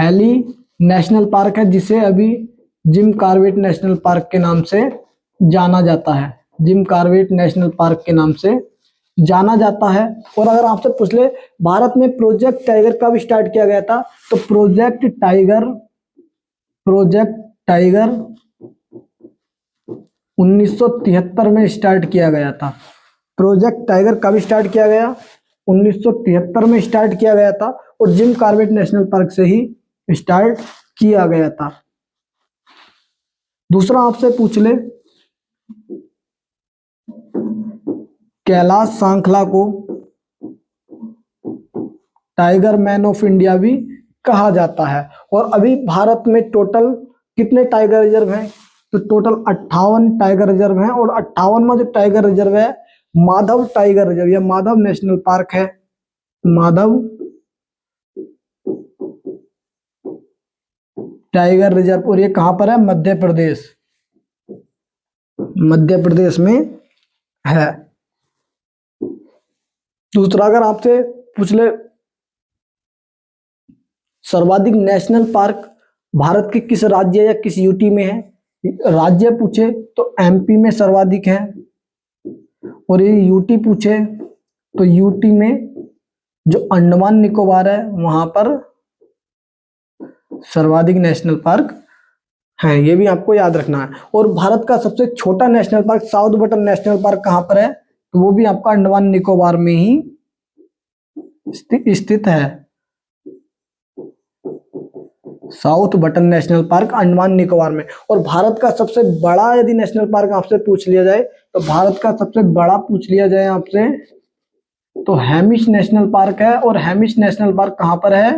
हैली नेशनल पार्क है, जिसे अभी जिम कॉर्बेट नेशनल पार्क के नाम से जाना जाता है। जिम कॉर्बेट नेशनल पार्क के नाम से जाना जाता है। और अगर आपसे पूछ ले भारत में प्रोजेक्ट टाइगर कब स्टार्ट किया गया था, तो प्रोजेक्ट टाइगर 1973 में स्टार्ट किया गया था। प्रोजेक्ट टाइगर कब स्टार्ट किया गया? 1973 में स्टार्ट किया गया था। और जिम कॉर्बेट नेशनल पार्क से ही स्टार्ट किया गया था। दूसरा आपसे पूछ ले कैलाश सांखला को टाइगर मैन ऑफ इंडिया भी कहा जाता है। और अभी भारत में टोटल कितने टाइगर रिजर्व हैं? तो टोटल 58 टाइगर रिजर्व हैं। और 58 में जो टाइगर रिजर्व है माधव टाइगर रिजर्व या माधव नेशनल पार्क है। Madhav tiger reserve. और ये कहां पर है? मध्य प्रदेश, मध्य प्रदेश में है। दूसरा अगर आपसे पूछ ले सर्वाधिक नेशनल पार्क भारत के किस राज्य या किस यूटी में है, राज्य पूछे तो एमपी में सर्वाधिक है, और ये यूटी पूछे तो यूटी में जो अंडमान निकोबार है वहां पर सर्वाधिक नेशनल पार्क है। ये भी आपको याद रखना है। और भारत का सबसे छोटा national park south button national park कहां पर है, तो वो भी आपका अंडमान निकोबार में ही स्थित है। South button national park Andaman Nicobar में। और भारत का सबसे बड़ा यदि नेशनल पार्क आपसे पूछ लिया जाए, तो भारत का सबसे बड़ा पूछ लिया जाए आपसे तो हेमिश नेशनल पार्क है। और हेमिश नेशनल पार्क कहां पर है,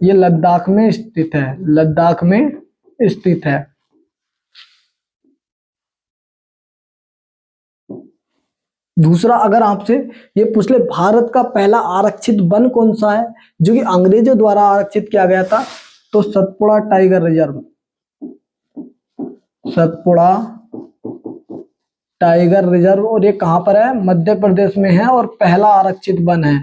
ये लद्दाख में स्थित है, लद्दाख में स्थित है। दूसरा, अगर आपसे ये पूछ ले भारत का पहला आरक्षित वन कौन सा है जो कि अंग्रेजों द्वारा आरक्षित किया गया था, तो Satpura tiger reserve, Satpura tiger reserve. और ये कहां पर है, मध्य प्रदेश में है, और पहला आरक्षित वन है,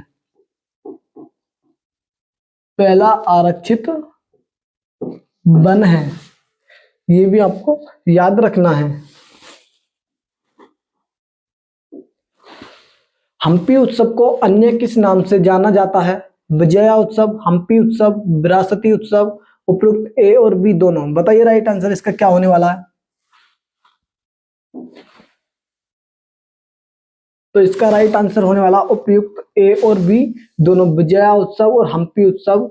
पहला आरक्षित वन है। ये भी आपको याद रखना है। हम्पी उत्सव को अन्य किस नाम से जाना जाता है, विजया उत्सव, हम्पी उत्सव, विरासती उत्सव, उपयुक्त ए और बी दोनों। बताइए राइट आंसर इसका क्या होने वाला है। तो इसका राइट आंसर होने वाला उपयुक्त ए और बी दोनों, विजया उत्सव और हम्पी उत्सव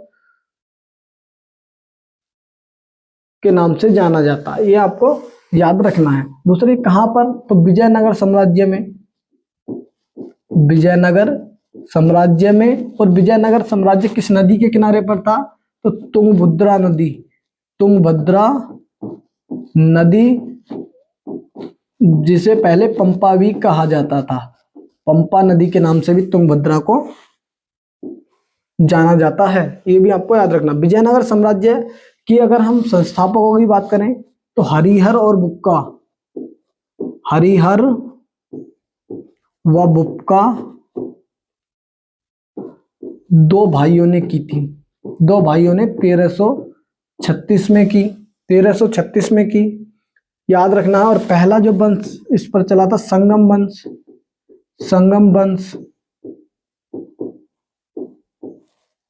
के नाम से जाना जाता है। ये आपको याद रखना है। दूसरी कहां पर, तो विजयनगर साम्राज्य में, विजयनगर साम्राज्य में। और विजयनगर साम्राज्य किस नदी के किनारे पर था, तो तुंगभद्रा नदी, तुंगभद्रा नदी, जिसे पहले पंपा भी कहा जाता था, पंपा नदी के नाम से भी तुंगभद्रा को जाना जाता है। ये भी आपको याद रखना। विजयनगर साम्राज्य की अगर हम संस्थापकों की बात करें तो हरिहर और बुक्का, हरिहर व बुक्का दो भाइयों ने की थी, दो भाइयों ने 1336 में की, 1336 में की, याद रखना है। और पहला जो वंश इस पर चला था संगम वंश, संगम वंश,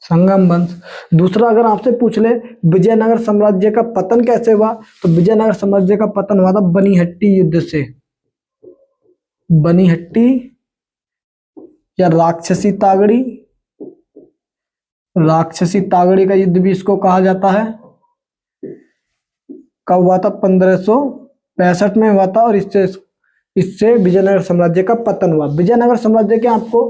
संगम वंश। दूसरा, अगर आपसे पूछ ले विजयनगर साम्राज्य का पतन कैसे हुआ, तो विजयनगर साम्राज्य का पतन हुआ था बनीहट्टी युद्ध से, बनीहट्टी या राक्षसी तागड़ी, राक्षसी तागड़ी का युद्ध भी इसको कहा जाता है। कब हुआ था, 1565 में हुआ था। और इससे इससे विजयनगर साम्राज्य का पतन हुआ। विजयनगर साम्राज्य के आपको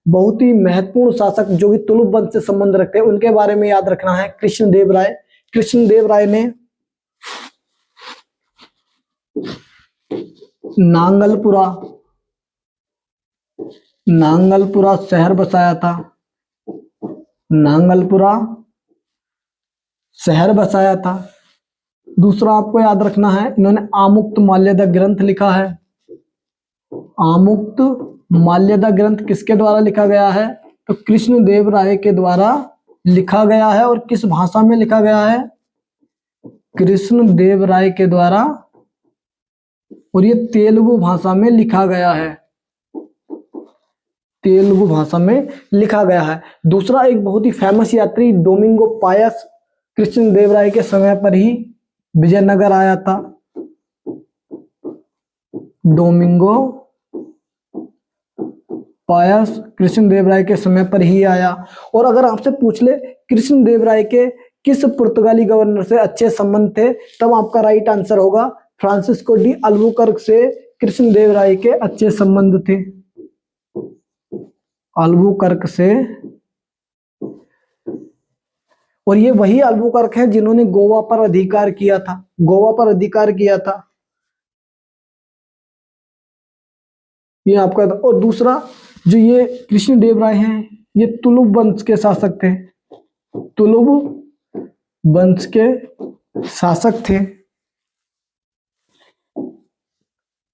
बहुत ही महत्वपूर्ण शासक जो कि तुलुप वंश से संबंध रखते हैं उनके बारे में याद रखना है। कृष्णदेव राय, कृष्णदेव राय ने नांगलपुरा, नांगलपुरा शहर बसाया था, नांगलपुरा शहर बसाया था। दूसरा आपको याद रखना है, इन्होंने आमुक्त माल्यदा ग्रंथ लिखा है। आमुक्त माल्यदा ग्रंथ किसके द्वारा लिखा गया है, तो कृष्णदेव राय के द्वारा लिखा गया है। और किस भाषा में लिखा गया है, कृष्णदेव राय के द्वारा, और ये तेलुगु भाषा में लिखा गया है, तेलुगु भाषा में लिखा गया है। दूसरा, एक बहुत ही फेमस यात्री डोमिंगो पायस कृष्णदेव राय के समय पर ही विजयनगर आया था, डोमिंगो पायस कृष्णदेव राय के समय पर ही आया। और अगर आपसे पूछ ले कृष्णदेव राय के किस पुर्तगाली गवर्नर से अच्छे संबंध थे, तब आपका राइट आंसर होगा फ्रांसिस्को डी अल्बुकर्क से कृष्णदेव राय के अच्छे संबंध थे, अल्बुकर्क से। और ये वही अल्बुकर्क है जिन्होंने गोवा पर अधिकार किया था, गोवा पर अधिकार किया था, ये आपका। और दूसरा, जो ये कृष्णदेव राय हैं ये तुलुप वंश के शासक थे, तुलुप वंश के शासक थे।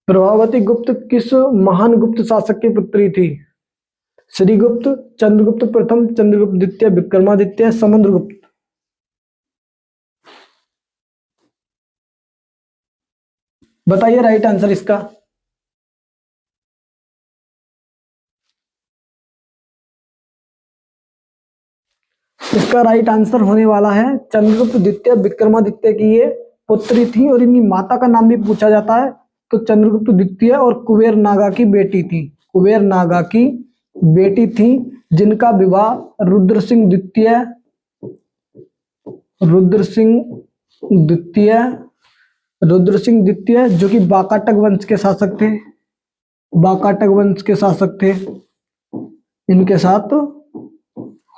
प्रभावती गुप्त किस महान गुप्त शासक की पुत्री थी, श्रीगुप्त, चंद्रगुप्त प्रथम, चंद्रगुप्त द्वितीय, विक्रमादित्य, समुद्रगुप्त। बताइए राइट आंसर इसका। इसका राइट आंसर होने वाला है चंद्रगुप्त द्वितीय विक्रमादित्य की ये पुत्री थी, और इनकी माता का नाम भी पूछा जाता है तो चंद्रगुप्त द्वितीय और कुबेर नागा की बेटी थी। कुबेर नागा की बेटी थी जिनका विवाह रुद्र सिंह द्वितीय रुद्र सिंह द्वितीय जो कि वाकाटक वंश के शासक थे, वाकाटक वंश के शासक थे, इनके साथ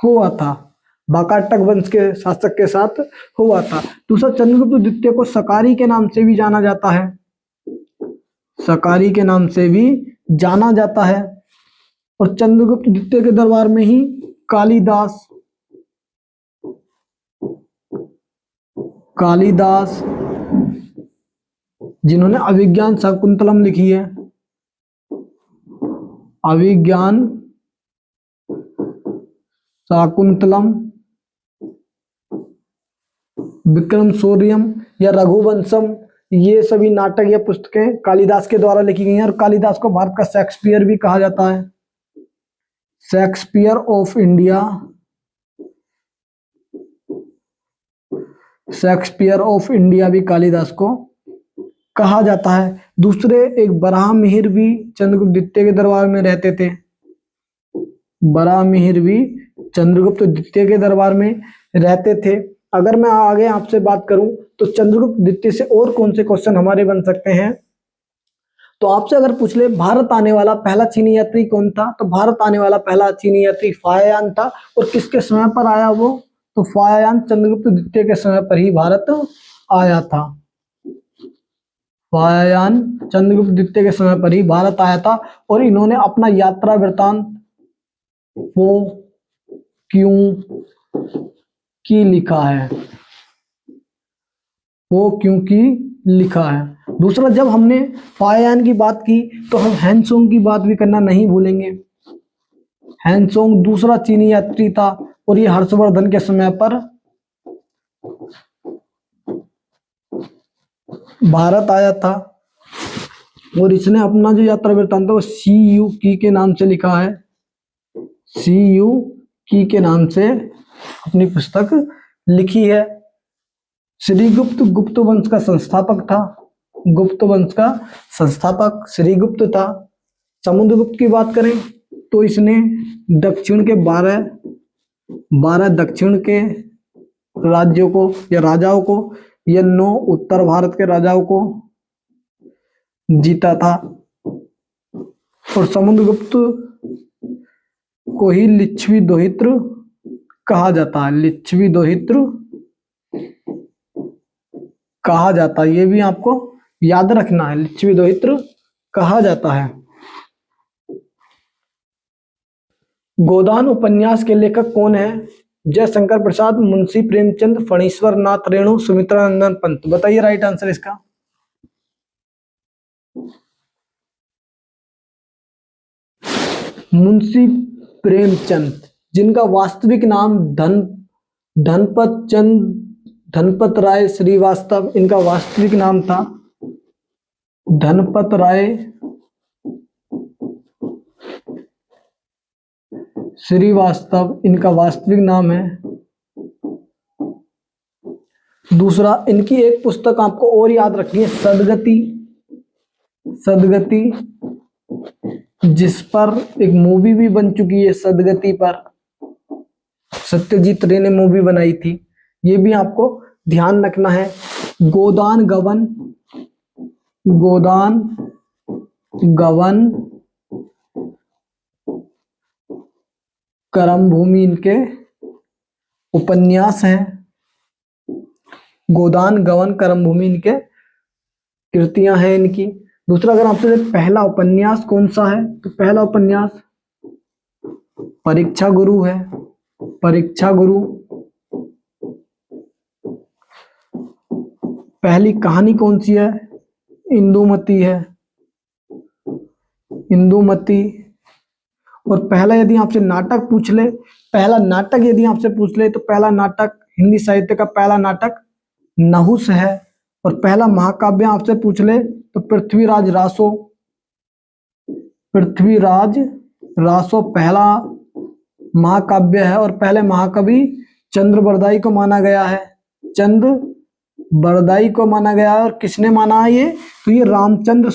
हुआ था, वाकाटक वंश के शासक के साथ हुआ था। दूसरा, चंद्रगुप्त द्वितीय को सकारी के नाम से भी जाना जाता है, सकारी के नाम से भी जाना जाता है। और चंद्रगुप्त द्वितीय के दरबार में ही कालिदास जिन्होंने अभिज्ञान शाकुंतलम लिखी है, अभिज्ञान शाकुंतलम, विक्रम शौर्यम या रघुवंशम, ये सभी नाटक या पुस्तकें कालिदास के द्वारा लिखी गई हैं। और कालिदास को भारत का शेक्सपियर भी कहा जाता है, Shakespeare of India, Shakespeare of India भी कालिदास को कहा जाता है। दूसरे, एक बराहमिहिर भी चंद्रगुप्त द्वितीय के दरबार में रहते थे, बराहमिहिर भी चंद्रगुप्त द्वितीय के दरबार में रहते थे। अगर मैं आगे आपसे बात करूं तो चंद्रगुप्त द्वितीय से और कौन से क्वेश्चन हमारे बन सकते हैं, तो आपसे अगर पूछ ले भारत आने वाला पहला चीनी यात्री कौन था, तो भारत आने वाला पहला चीनी यात्री फायायान था। और किसके समय पर आया वो, तो फायायान चंद्रगुप्त द्वितीय के समय पर ही भारत आया था, फायायान चंद्रगुप्त द्वितीय के समय पर ही भारत आया था। और इन्होंने अपना यात्रा वृत्तांत वो क्यों की लिखा है, वो क्योंकि लिखा है। दूसरा, जब हमने फायायान की बात की तो हम हैंसोंग की बात भी करना नहीं भूलेंगे। हैंसोंग दूसरा चीनी यात्री था और ये हर्षवर्धन के समय पर भारत आया था। और इसने अपना जो यात्रा वृत्तांत है वो सी यू की के नाम से लिखा है, सी यू की के नाम से अपनी पुस्तक लिखी है। श्रीगुप्त गुप्त वंश का संस्थापक था, गुप्त वंश का संस्थापक श्रीगुप्त था। समुद्रगुप्त की बात करें तो इसने दक्षिण के 12 दक्षिण के राज्यों को या राजाओं को या 9 उत्तर भारत के राजाओं को जीता था। और समुद्रगुप्त को ही लिच्छवी दोहित्र कहा जाता है, लिच्छवी दोहित्र कहा जाता है, ये भी आपको याद रखना है, लिच्छवी दोहित्र कहा जाता है। गोदान उपन्यास के लेखक कौन है, जयशंकर प्रसाद, मुंशी प्रेमचंद, फणीश्वर नाथ रेणु, सुमित्रा नंदन पंत। बताइए राइट आंसर इसका। मुंशी प्रेमचंद, जिनका वास्तविक नाम धनपत राय श्रीवास्तव, इनका वास्तविक नाम था धनपत राय श्रीवास्तव, इनका वास्तविक नाम है। दूसरा, इनकी एक पुस्तक आपको और याद रखनी है, सदगति, सदगति, जिस पर एक मूवी भी बन चुकी है, सदगति पर सत्यजीत रे ने मूवी बनाई थी, ये भी आपको ध्यान रखना है। गोदान गवन, गोदान गवन करम भूमि इनके उपन्यास हैं, गोदान गवन करम भूमि इनके कृतियां हैं इनकी। दूसरा, अगर आपसे पहला उपन्यास कौन सा है, तो पहला उपन्यास परीक्षा गुरु है, परीक्षा गुरु। पहली कहानी कौन सी है, इंदुमती है, इंदुमती। और पहला यदि आपसे नाटक पूछ ले, पहला नाटक यदि आपसे पूछ ले तो पहला नाटक हिंदी साहित्य का पहला नाटक नहुस है। और पहला महाकाव्य आपसे पूछ ले तो पृथ्वीराज रासो। पृथ्वीराज रासो पहला महाकाव्य है और पहले महाकवि चंद्रबरदाई को माना गया है। चंद्रबरदाई को माना गया है। और किसने माना है ये? तो ये रामचंद्र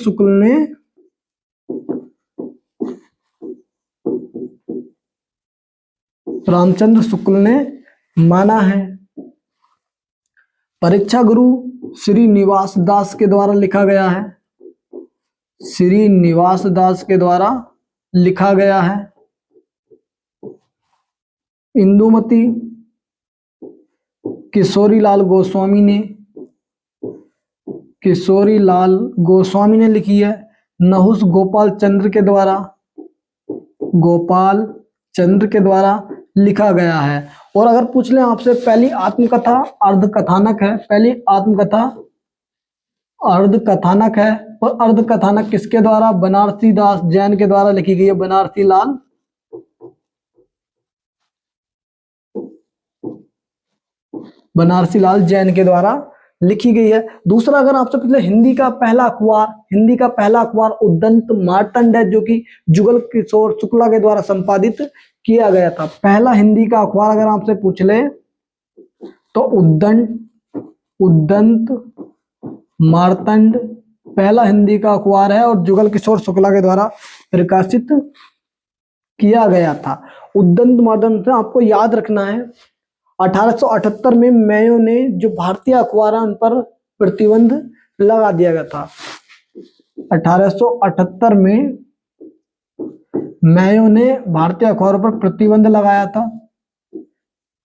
शुक्ल ने माना है। परीक्षा गुरु श्रीनिवास दास के द्वारा लिखा गया है। श्रीनिवास दास के द्वारा लिखा गया है। इंदुमती किशोरीलाल गोस्वामी ने लिखी है। नहुस गोपाल चंद्र के द्वारा लिखा गया है। और अगर पूछ लें आपसे पहली आत्मकथा अर्धकथानक है। पहली आत्मकथा अर्धकथानक है। और अर्धकथानक किसके द्वारा? बनारसी दास जैन के द्वारा लिखी गई है। बनारसी लाल जैन के द्वारा लिखी गई है। दूसरा अगर आपसे पूछे हिंदी का पहला अखबार उद्दंत मार्तंड है, जो कि जुगल किशोर शुक्ला के द्वारा संपादित किया गया था। पहला हिंदी का अखबार अगर आपसे पूछ ले तो उद्दंत मार्तंड पहला हिंदी का अखबार है और जुगल किशोर शुक्ला के द्वारा प्रकाशित किया गया था। उद्दंत मार्तंड से आपको याद रखना है 1878 में मेयो ने जो भारतीय अखबार है उन पर प्रतिबंध लगा दिया गया था। 1878 में मेयो ने भारतीय अखबारों पर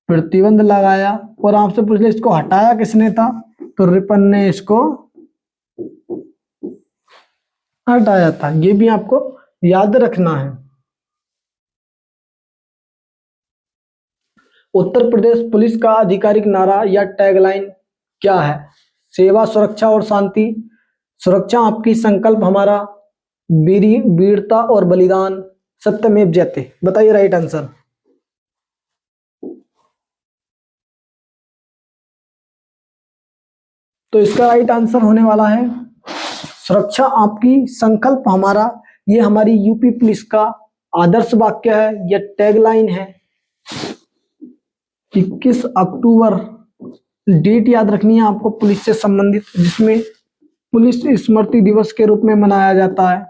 प्रतिबंध लगाया और आपसे पूछ ले इसको हटाया किसने था? तो रिपन ने इसको हटाया था। ये भी आपको याद रखना है। उत्तर प्रदेश पुलिस का आधिकारिक नारा या टैगलाइन क्या है? सेवा, सुरक्षा और शांति। सुरक्षा आपकी, संकल्प हमारा, वीरता और बलिदान, सत्यमेव जयते। बताइए राइट आंसर। तो इसका राइट आंसर होने वाला है सुरक्षा आपकी, संकल्प हमारा। ये हमारी यूपी पुलिस का आदर्श वाक्य है, यह टैगलाइन है। 21 अक्टूबर डेट याद रखनी है आपको पुलिस से संबंधित, जिसमें पुलिस स्मृति दिवस के रूप में मनाया जाता है।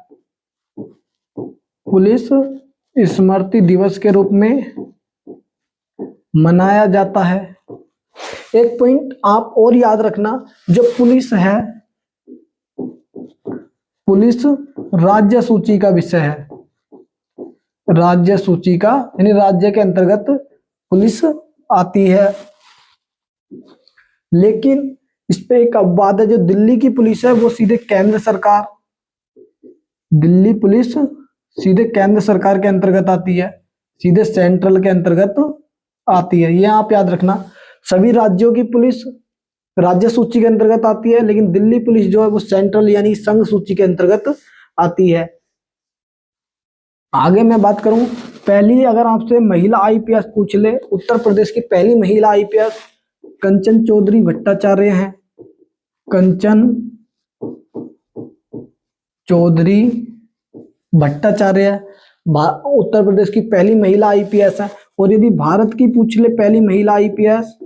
पुलिस स्मृति दिवस के रूप में मनाया जाता है। एक पॉइंट आप और याद रखना, जो पुलिस है, पुलिस राज्य सूची का विषय है। राज्य सूची का यानी राज्य के अंतर्गत पुलिस आती है। लेकिन इस पे एक अपवाद है, जो दिल्ली की पुलिस है वो सीधे केंद्र सरकार, दिल्ली पुलिस सीधे केंद्र सरकार के अंतर्गत आती है, सीधे सेंट्रल के अंतर्गत आती है। ये आप याद रखना। सभी राज्यों की पुलिस राज्य सूची के अंतर्गत आती है, लेकिन दिल्ली पुलिस जो है वो सेंट्रल यानी संघ सूची के अंतर्गत आती है। आगे मैं बात करूं, पहली अगर आपसे महिला आईपीएस पूछ ले, उत्तर प्रदेश की पहली महिला आईपीएस कंचन चौधरी भट्टाचार्य हैं। कंचन चौधरी भट्टाचार्य उत्तर प्रदेश की पहली महिला आईपीएस है। और यदि भारत की पूछ ले पहली महिला आईपीएस,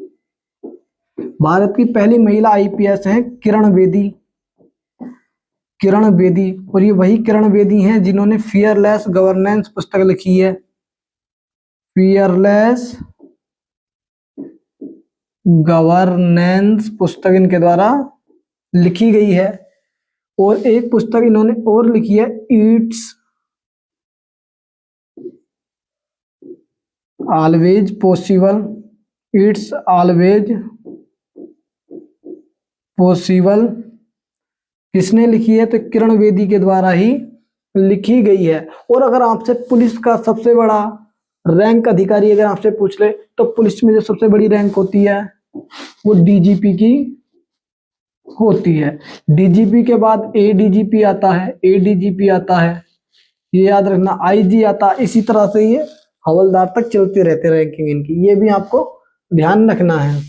भारत की पहली महिला आईपीएस है किरण बेदी। किरण बेदी, और ये वही किरण बेदी हैं जिन्होंने फियरलेस गवर्नेंस पुस्तक लिखी है। फियरलेस गवर्नेंस पुस्तक इनके द्वारा लिखी गई है। और एक पुस्तक इन्होंने और लिखी है, it's always possible. It's always possible किसने लिखी है? तो किरण बेदी के द्वारा ही लिखी गई है। और अगर आपसे पुलिस का सबसे बड़ा रैंक अधिकारी अगर आपसे पूछ ले, तो पुलिस में जो सबसे बड़ी रैंक होती है वो डीजीपी की होती है। डीजीपी के बाद एडीजीपी आता है, एडीजीपी आता है, ये याद रखना, आईजी आता है। इसी तरह से ये हवलदार तक चलते रहते रैंकिंग इनकी, ये भी आपको ध्यान रखना है।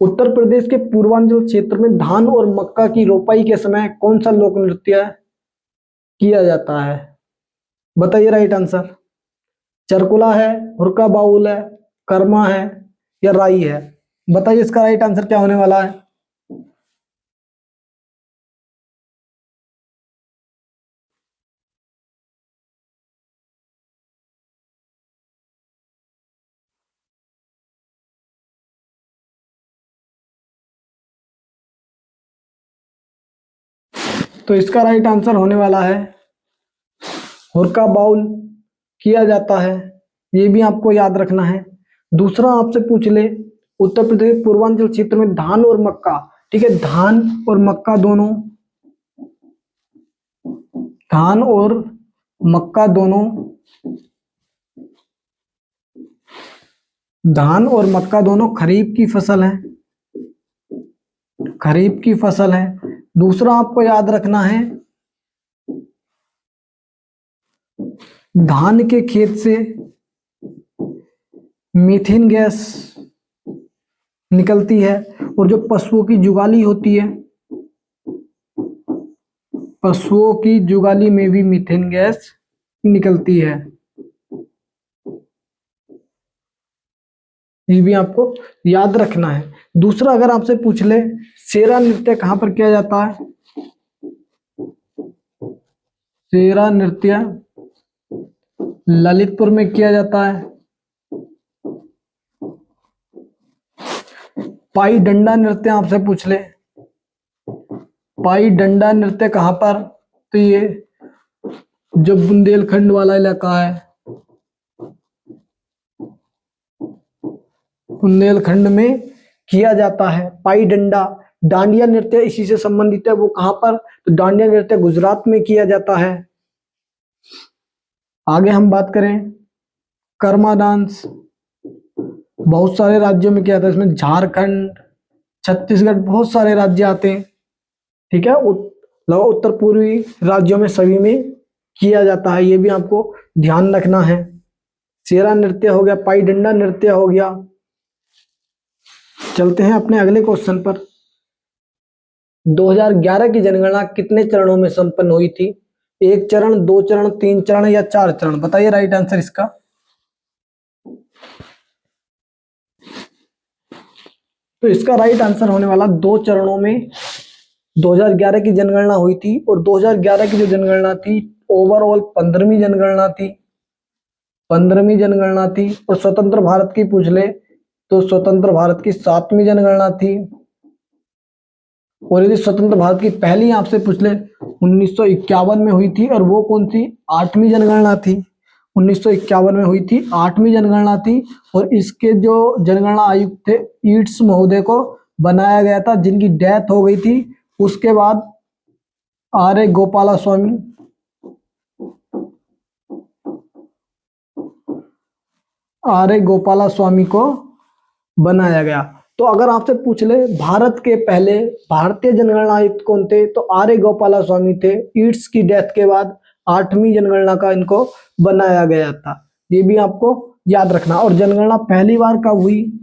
उत्तर प्रदेश के पूर्वांचल क्षेत्र में धान और मक्का की रोपाई के समय कौन सा लोक नृत्य किया जाता है? बताइए राइट आंसर। चरकुला है, हुरका बाउल है, कर्मा है या राई है? बताइए इसका राइट आंसर क्या होने वाला है। तो इसका राइट आंसर होने वाला है हुरका बाउल किया जाता है, ये भी आपको याद रखना है। दूसरा आपसे पूछ ले, उत्तर प्रदेश के पूर्वांचल क्षेत्र में धान और मक्का, ठीक है, धान और मक्का दोनों, धान और मक्का दोनों, धान और मक्का दोनों खरीफ की फसल है, खरीफ की फसल है। दूसरा आपको याद रखना है, धान के खेत से मीथेन गैस निकलती है और जो पशुओं की जुगाली होती है, पशुओं की जुगाली में भी मीथेन गैस निकलती है। ये भी आपको याद रखना है। दूसरा अगर आपसे पूछ ले, शेरा नृत्य कहां पर किया जाता है? शेरा नृत्य ललितपुर में किया जाता है। पाई डंडा नृत्य आपसे पूछ ले, पाई डंडा नृत्य कहां पर? तो ये जो बुंदेलखंड वाला इलाका है, बुंदेलखंड में किया जाता है पाई डंडा। डांडिया नृत्य इसी से संबंधित है, वो कहां पर? तो डांडिया नृत्य गुजरात में किया जाता है। आगे हम बात करें, कर्मा डांस बहुत सारे राज्यों में किया जाता है, इसमें झारखंड, छत्तीसगढ़, बहुत सारे राज्य आते हैं, ठीक है, उत्तर पूर्वी राज्यों में सभी में किया जाता है, ये भी आपको ध्यान रखना है। शेरा नृत्य हो गया, पाई डंडा नृत्य हो गया। चलते हैं अपने अगले क्वेश्चन पर। 2011 की जनगणना कितने चरणों में संपन्न हुई थी? 1 चरण, 2 चरण, 3 चरण या 4 चरण? बताइए राइट आंसर इसका। तो इसका राइट आंसर होने वाला 2 चरणों में 2011 की जनगणना हुई थी। और 2011 की जो जनगणना थी ओवरऑल 15वीं जनगणना थी, 15वीं जनगणना थी। और स्वतंत्र भारत की पूछ ले तो स्वतंत्र भारत की 7वीं जनगणना थी। और यदि स्वतंत्र भारत की पहली आपसे पूछ ले 1951 में हुई थी, और वो कौन सी? 8वीं जनगणना थी। 1951 में हुई थी, 8वीं जनगणना थी। और इसके जो जनगणना आयुक्त थे ईट्स महोदय को बनाया गया था, जिनकी डेथ हो गई थी उसके बाद R A Gopalaswami, R A Gopalaswami को बनाया गया। तो अगर आपसे पूछ ले भारत के पहले भारतीय जनगणना आयुक्त कौन थे, तो आर ए गोपाला स्वामी थे। ईट्स की डेथ के बाद 8वीं जनगणना का इनको बनाया गया था, ये भी आपको याद रखना। और जनगणना पहली बार कब हुई?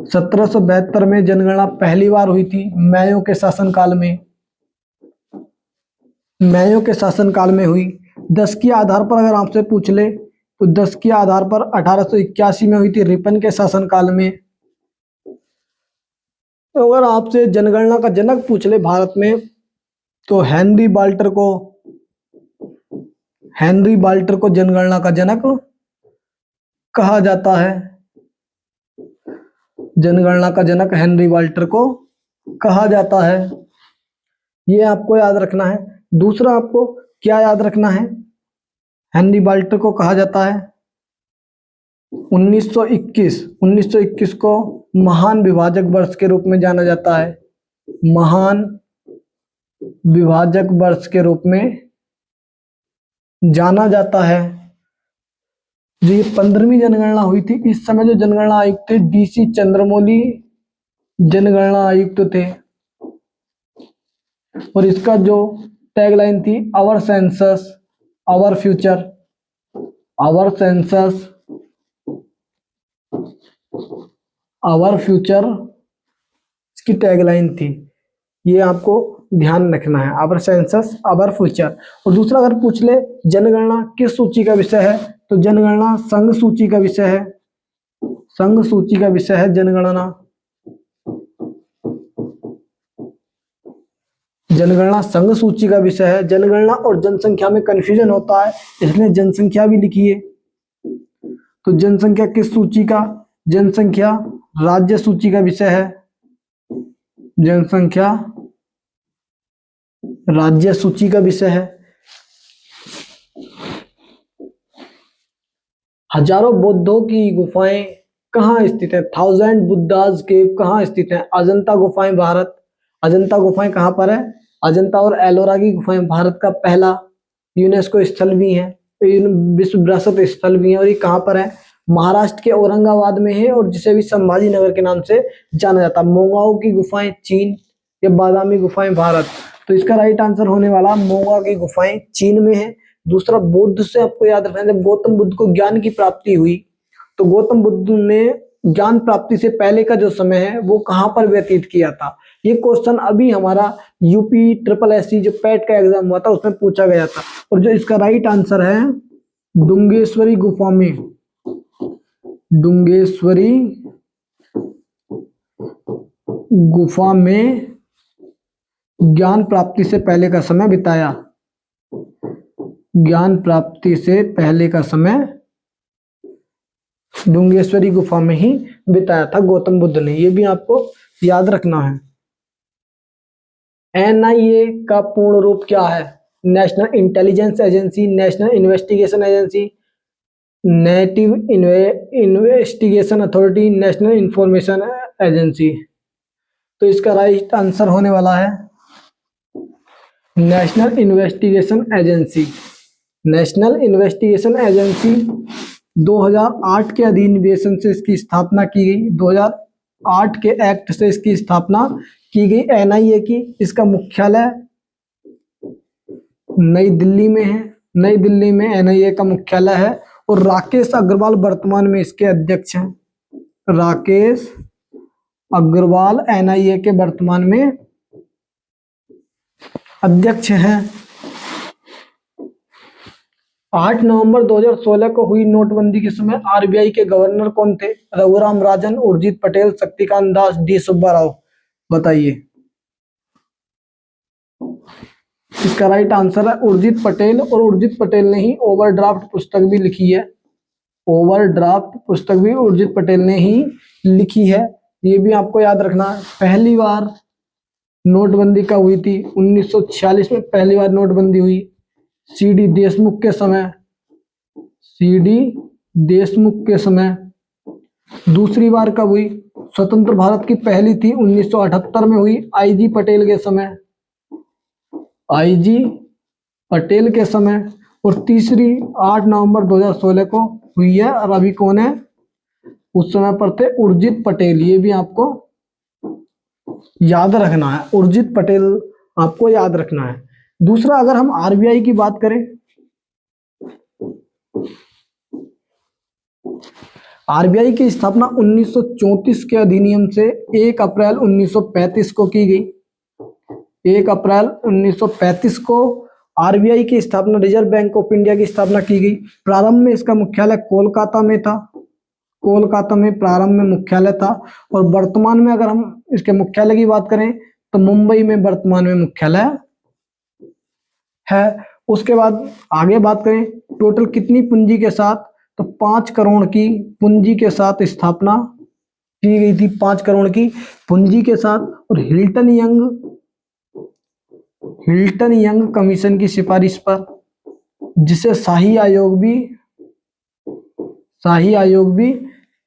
1772 में जनगणना पहली बार हुई थी, मैयो के शासनकाल में, मैयो के शासनकाल में हुई। 10 के आधार पर अगर आपसे पूछ ले तो 10 के आधार पर 1881 में हुई थी, रिपन के शासनकाल में। तो अगर आपसे जनगणना का जनक पूछ ले भारत में तो हेनरी बाल्टर को जनगणना का जनक कहा जाता है। जनगणना का जनक हेनरी बाल्टर को कहा जाता है, ये आपको याद रखना है। दूसरा आपको क्या याद रखना है? हेनरी बाल्टर को कहा जाता है 1921 को महान विभाजक वर्ष के रूप में जाना जाता है, महान विभाजक वर्ष के रूप में जाना जाता है। जो ये 15वीं जनगणना हुई थी, इस समय जो जनगणना आयुक्त थे DC चंद्रमौली जनगणना आयुक्त थे। और इसका जो टैगलाइन थी our census our future, our census our future इसकी टैगलाइन थी। ये आपको ध्यान रखना है, आवर सेंसस आवर फ्यूचर। और दूसरा अगर पूछ ले जनगणना किस सूची का विषय है, तो जनगणना संघ सूची का विषय है, संघ सूची का विषय है जनगणना। जनगणना संघ सूची का विषय है। जनगणना और जनसंख्या में कंफ्यूजन होता है, इसलिए जनसंख्या भी लिखिए। तो जनसंख्या किस सूची का, जनसंख्या राज्य सूची का विषय है, जनसंख्या राज्य सूची का विषय है। हजारों बुद्धों की गुफाएं कहाँ स्थित है, 1000 बुद्धाज केव कहाँ स्थित है, अजंता गुफाएं भारत। अजंता गुफाएं कहाँ पर है, अजंता और एलोरा की गुफाएं भारत का पहला यूनेस्को स्थल भी है, विश्व विरासत स्थल भी है। और ये कहाँ पर है, महाराष्ट्र के औरंगाबाद में है, और जिसे भी संभाजी नगर के नाम से जाना जाता है। मोंगाओ की गुफाएं चीन या बादामी गुफाएं भारत। तो इसका राइट आंसर होने वाला मोंगाओ की गुफाएं चीन में है। दूसरा बुद्ध से आपको याद रखना है, जब गौतम बुद्ध को ज्ञान की प्राप्ति हुई तो गौतम बुद्ध ने ज्ञान प्राप्ति से पहले का जो समय है वो कहाँ पर व्यतीत किया था। ये क्वेश्चन अभी हमारा यूपी ट्रिपल एससी जो पैट का एग्जाम हुआ था उसमें पूछा गया था। और जो इसका राइट आंसर है डुंगेश्वरी गुफा में, डुंगेश्वरी गुफा में ज्ञान प्राप्ति से पहले का समय बिताया, ज्ञान प्राप्ति से पहले का समय डुंगेश्वरी गुफा में ही बिताया था गौतम बुद्ध ने। ये भी आपको याद रखना है। एनआईए का पूर्ण रूप क्या है, national intelligence agency, national investigation agency, native investigation authority, national information agency. तो इसका राइट आंसर होने वाला है national investigation agency. National investigation agency 2008 के अधिनिवेशन से इसकी स्थापना की गई, 2008 के एक्ट से इसकी स्थापना की गई एनआईए की। इसका मुख्यालय नई दिल्ली में है, नई दिल्ली में एनआईए का मुख्यालय है। और राकेश अग्रवाल वर्तमान में इसके अध्यक्ष हैं, राकेश अग्रवाल एनआईए के वर्तमान में अध्यक्ष हैं। 8 नवंबर 2016 को हुई नोटबंदी के समय आरबीआई के गवर्नर कौन थे, रघुराम राजन, उर्जित पटेल, शक्तिकांत दास, डी सुब्बा राव। बताइए। इसका राइट आंसर है उर्जित पटेल। और उर्जित पटेल ने ही ओवरड्राफ्ट पुस्तक भी लिखी है, ओवरड्राफ्ट पुस्तक भी उर्जित पटेल ने ही लिखी है। ये भी आपको याद रखना है। पहली बार नोटबंदी कब हुई थी, 1946 में पहली बार नोटबंदी हुई, सीडी देशमुख के समय, सीडी देशमुख के समय। दूसरी बार कब हुई, स्वतंत्र भारत की पहली थी 1978 में हुई, आईजी पटेल के समय, आईजी पटेल के समय। और तीसरी 8 नवंबर 2016 को हुई है। और अभी कौन है, उस समय पर थे उर्जित पटेल। ये भी आपको याद रखना है, उर्जित पटेल आपको याद रखना है। दूसरा अगर हम आरबीआई की बात करें, आरबीआई की स्थापना 1934 के अधिनियम से 1 अप्रैल 1935 को की गई। 1 अप्रैल 1935 को आरबीआई की स्थापना, रिजर्व बैंक ऑफ इंडिया की स्थापना की गई। प्रारंभ में इसका मुख्यालय कोलकाता में था, कोलकाता में प्रारंभ में मुख्यालय था। और वर्तमान में अगर हम इसके मुख्यालय की बात करें तो मुंबई में वर्तमान में मुख्यालय है। उसके बाद आगे बात करें टोटल कितनी पूंजी के साथ, तो 5 करोड़ की पूंजी के साथ स्थापना की गई थी, 5 करोड़ की पूंजी के साथ। और हिल्टन यंग कमीशन की सिफारिश पर, जिसे शाही आयोग भी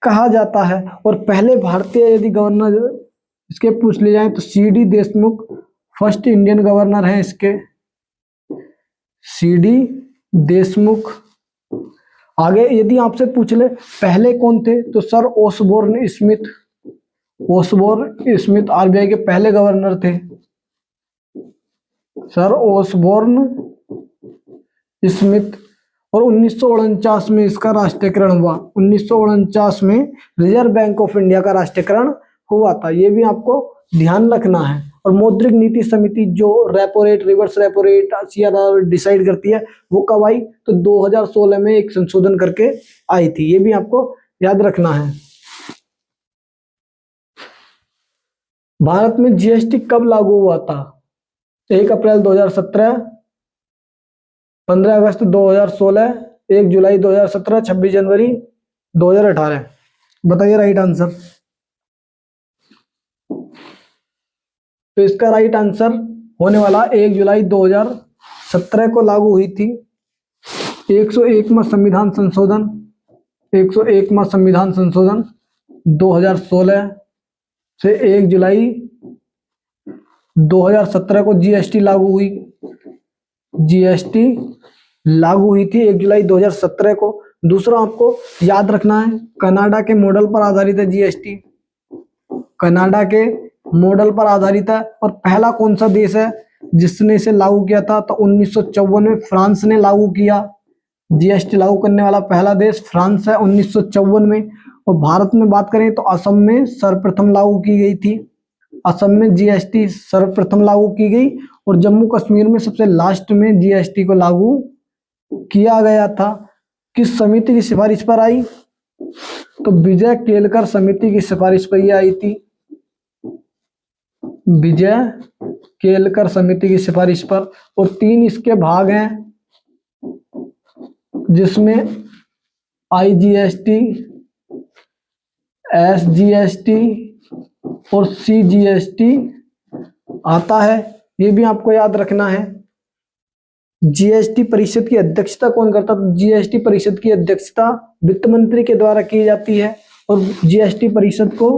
कहा जाता है। और पहले भारतीय यदि गवर्नर इसके पूछ ले जाए तो CD Deshmukh first Indian governor हैं इसके, सीडी देशमुख। आगे यदि आपसे पूछ ले पहले कौन थे, तो sir Osborne Smith, Osborne Smith RBI के पहले गवर्नर थे, सर ओसबोर्न स्मिथ। और 1949 में इसका राष्ट्रीयकरण हुआ। 1949 में रिजर्व बैंक ऑफ इंडिया का राष्ट्रीयकरण हुआ था, ये भी आपको ध्यान रखना है। और मौद्रिक नीति समिति जो repo rate, reverse repo rate, CRR decide करती है, वो कब आई? तो 2016 में एक संशोधन करके आई थी, ये भी आपको याद रखना है। भारत में जीएसटी कब लागू हुआ था? 1 अप्रैल 2017, 15 अगस्त 2016, 1 जुलाई 2017, 26 जनवरी 2018। बताइए राइट आंसर। तो इसका राइट आंसर होने वाला 1 जुलाई 2017 को लागू हुई थी। 101वां संविधान संशोधन, 101वां संविधान संशोधन 2016 से 1 जुलाई 2017 को जीएसटी लागू हुई। जीएसटी लागू हुई थी 1 जुलाई 2017 को। दूसरा आपको याद रखना है, कनाडा के मॉडल पर आधारित है जीएसटी। कनाडा के मॉडल पर आधारित है। और पहला कौन सा देश है जिसने इसे लागू किया था? तो 1954 में फ्रांस ने लागू किया। जीएसटी लागू करने वाला पहला देश फ्रांस है 1954 में। और भारत में बात करें तो असम में सर्वप्रथम लागू की गई थी। असम में जीएसटी सर्वप्रथम लागू की गई। और जम्मू कश्मीर में सबसे लास्ट में जीएसटी को लागू किया गया था। किस समिति की सिफारिश पर आई? तो विजय केलकर समिति की सिफारिश पर यह आई थी। विजय केलकर समिति की सिफारिश पर। और 3 इसके भाग हैं, जिसमें आईजीएसटी, एसजीएसटी और सीजीएसटी आता है, ये भी आपको याद रखना है। जीएसटी परिषद की अध्यक्षता कौन करता? तो जीएसटी परिषद की अध्यक्षता वित्त मंत्री के द्वारा की जाती है। और जीएसटी परिषद को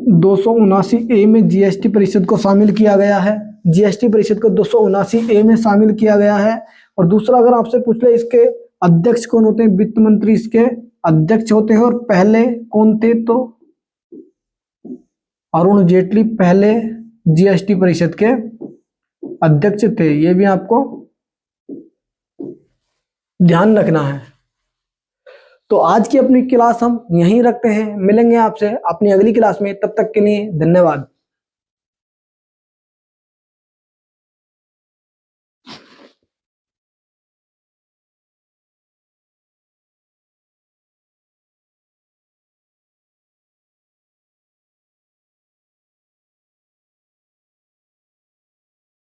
279A में जीएसटी परिषद को शामिल किया गया है। जीएसटी परिषद को 279A में शामिल किया गया है। और दूसरा अगर आपसे पूछ ले इसके अध्यक्ष कौन होते हैं? वित्त मंत्री इसके अध्यक्ष होते हैं। और पहले कौन थे? तो अरुण जेटली पहले जीएसटी परिषद के अध्यक्ष थे, ये भी आपको ध्यान रखना है। तो आज की अपनी क्लास हम यहीं रखते हैं, मिलेंगे आपसे अपनी अगली क्लास में, तब तक के लिए धन्यवाद।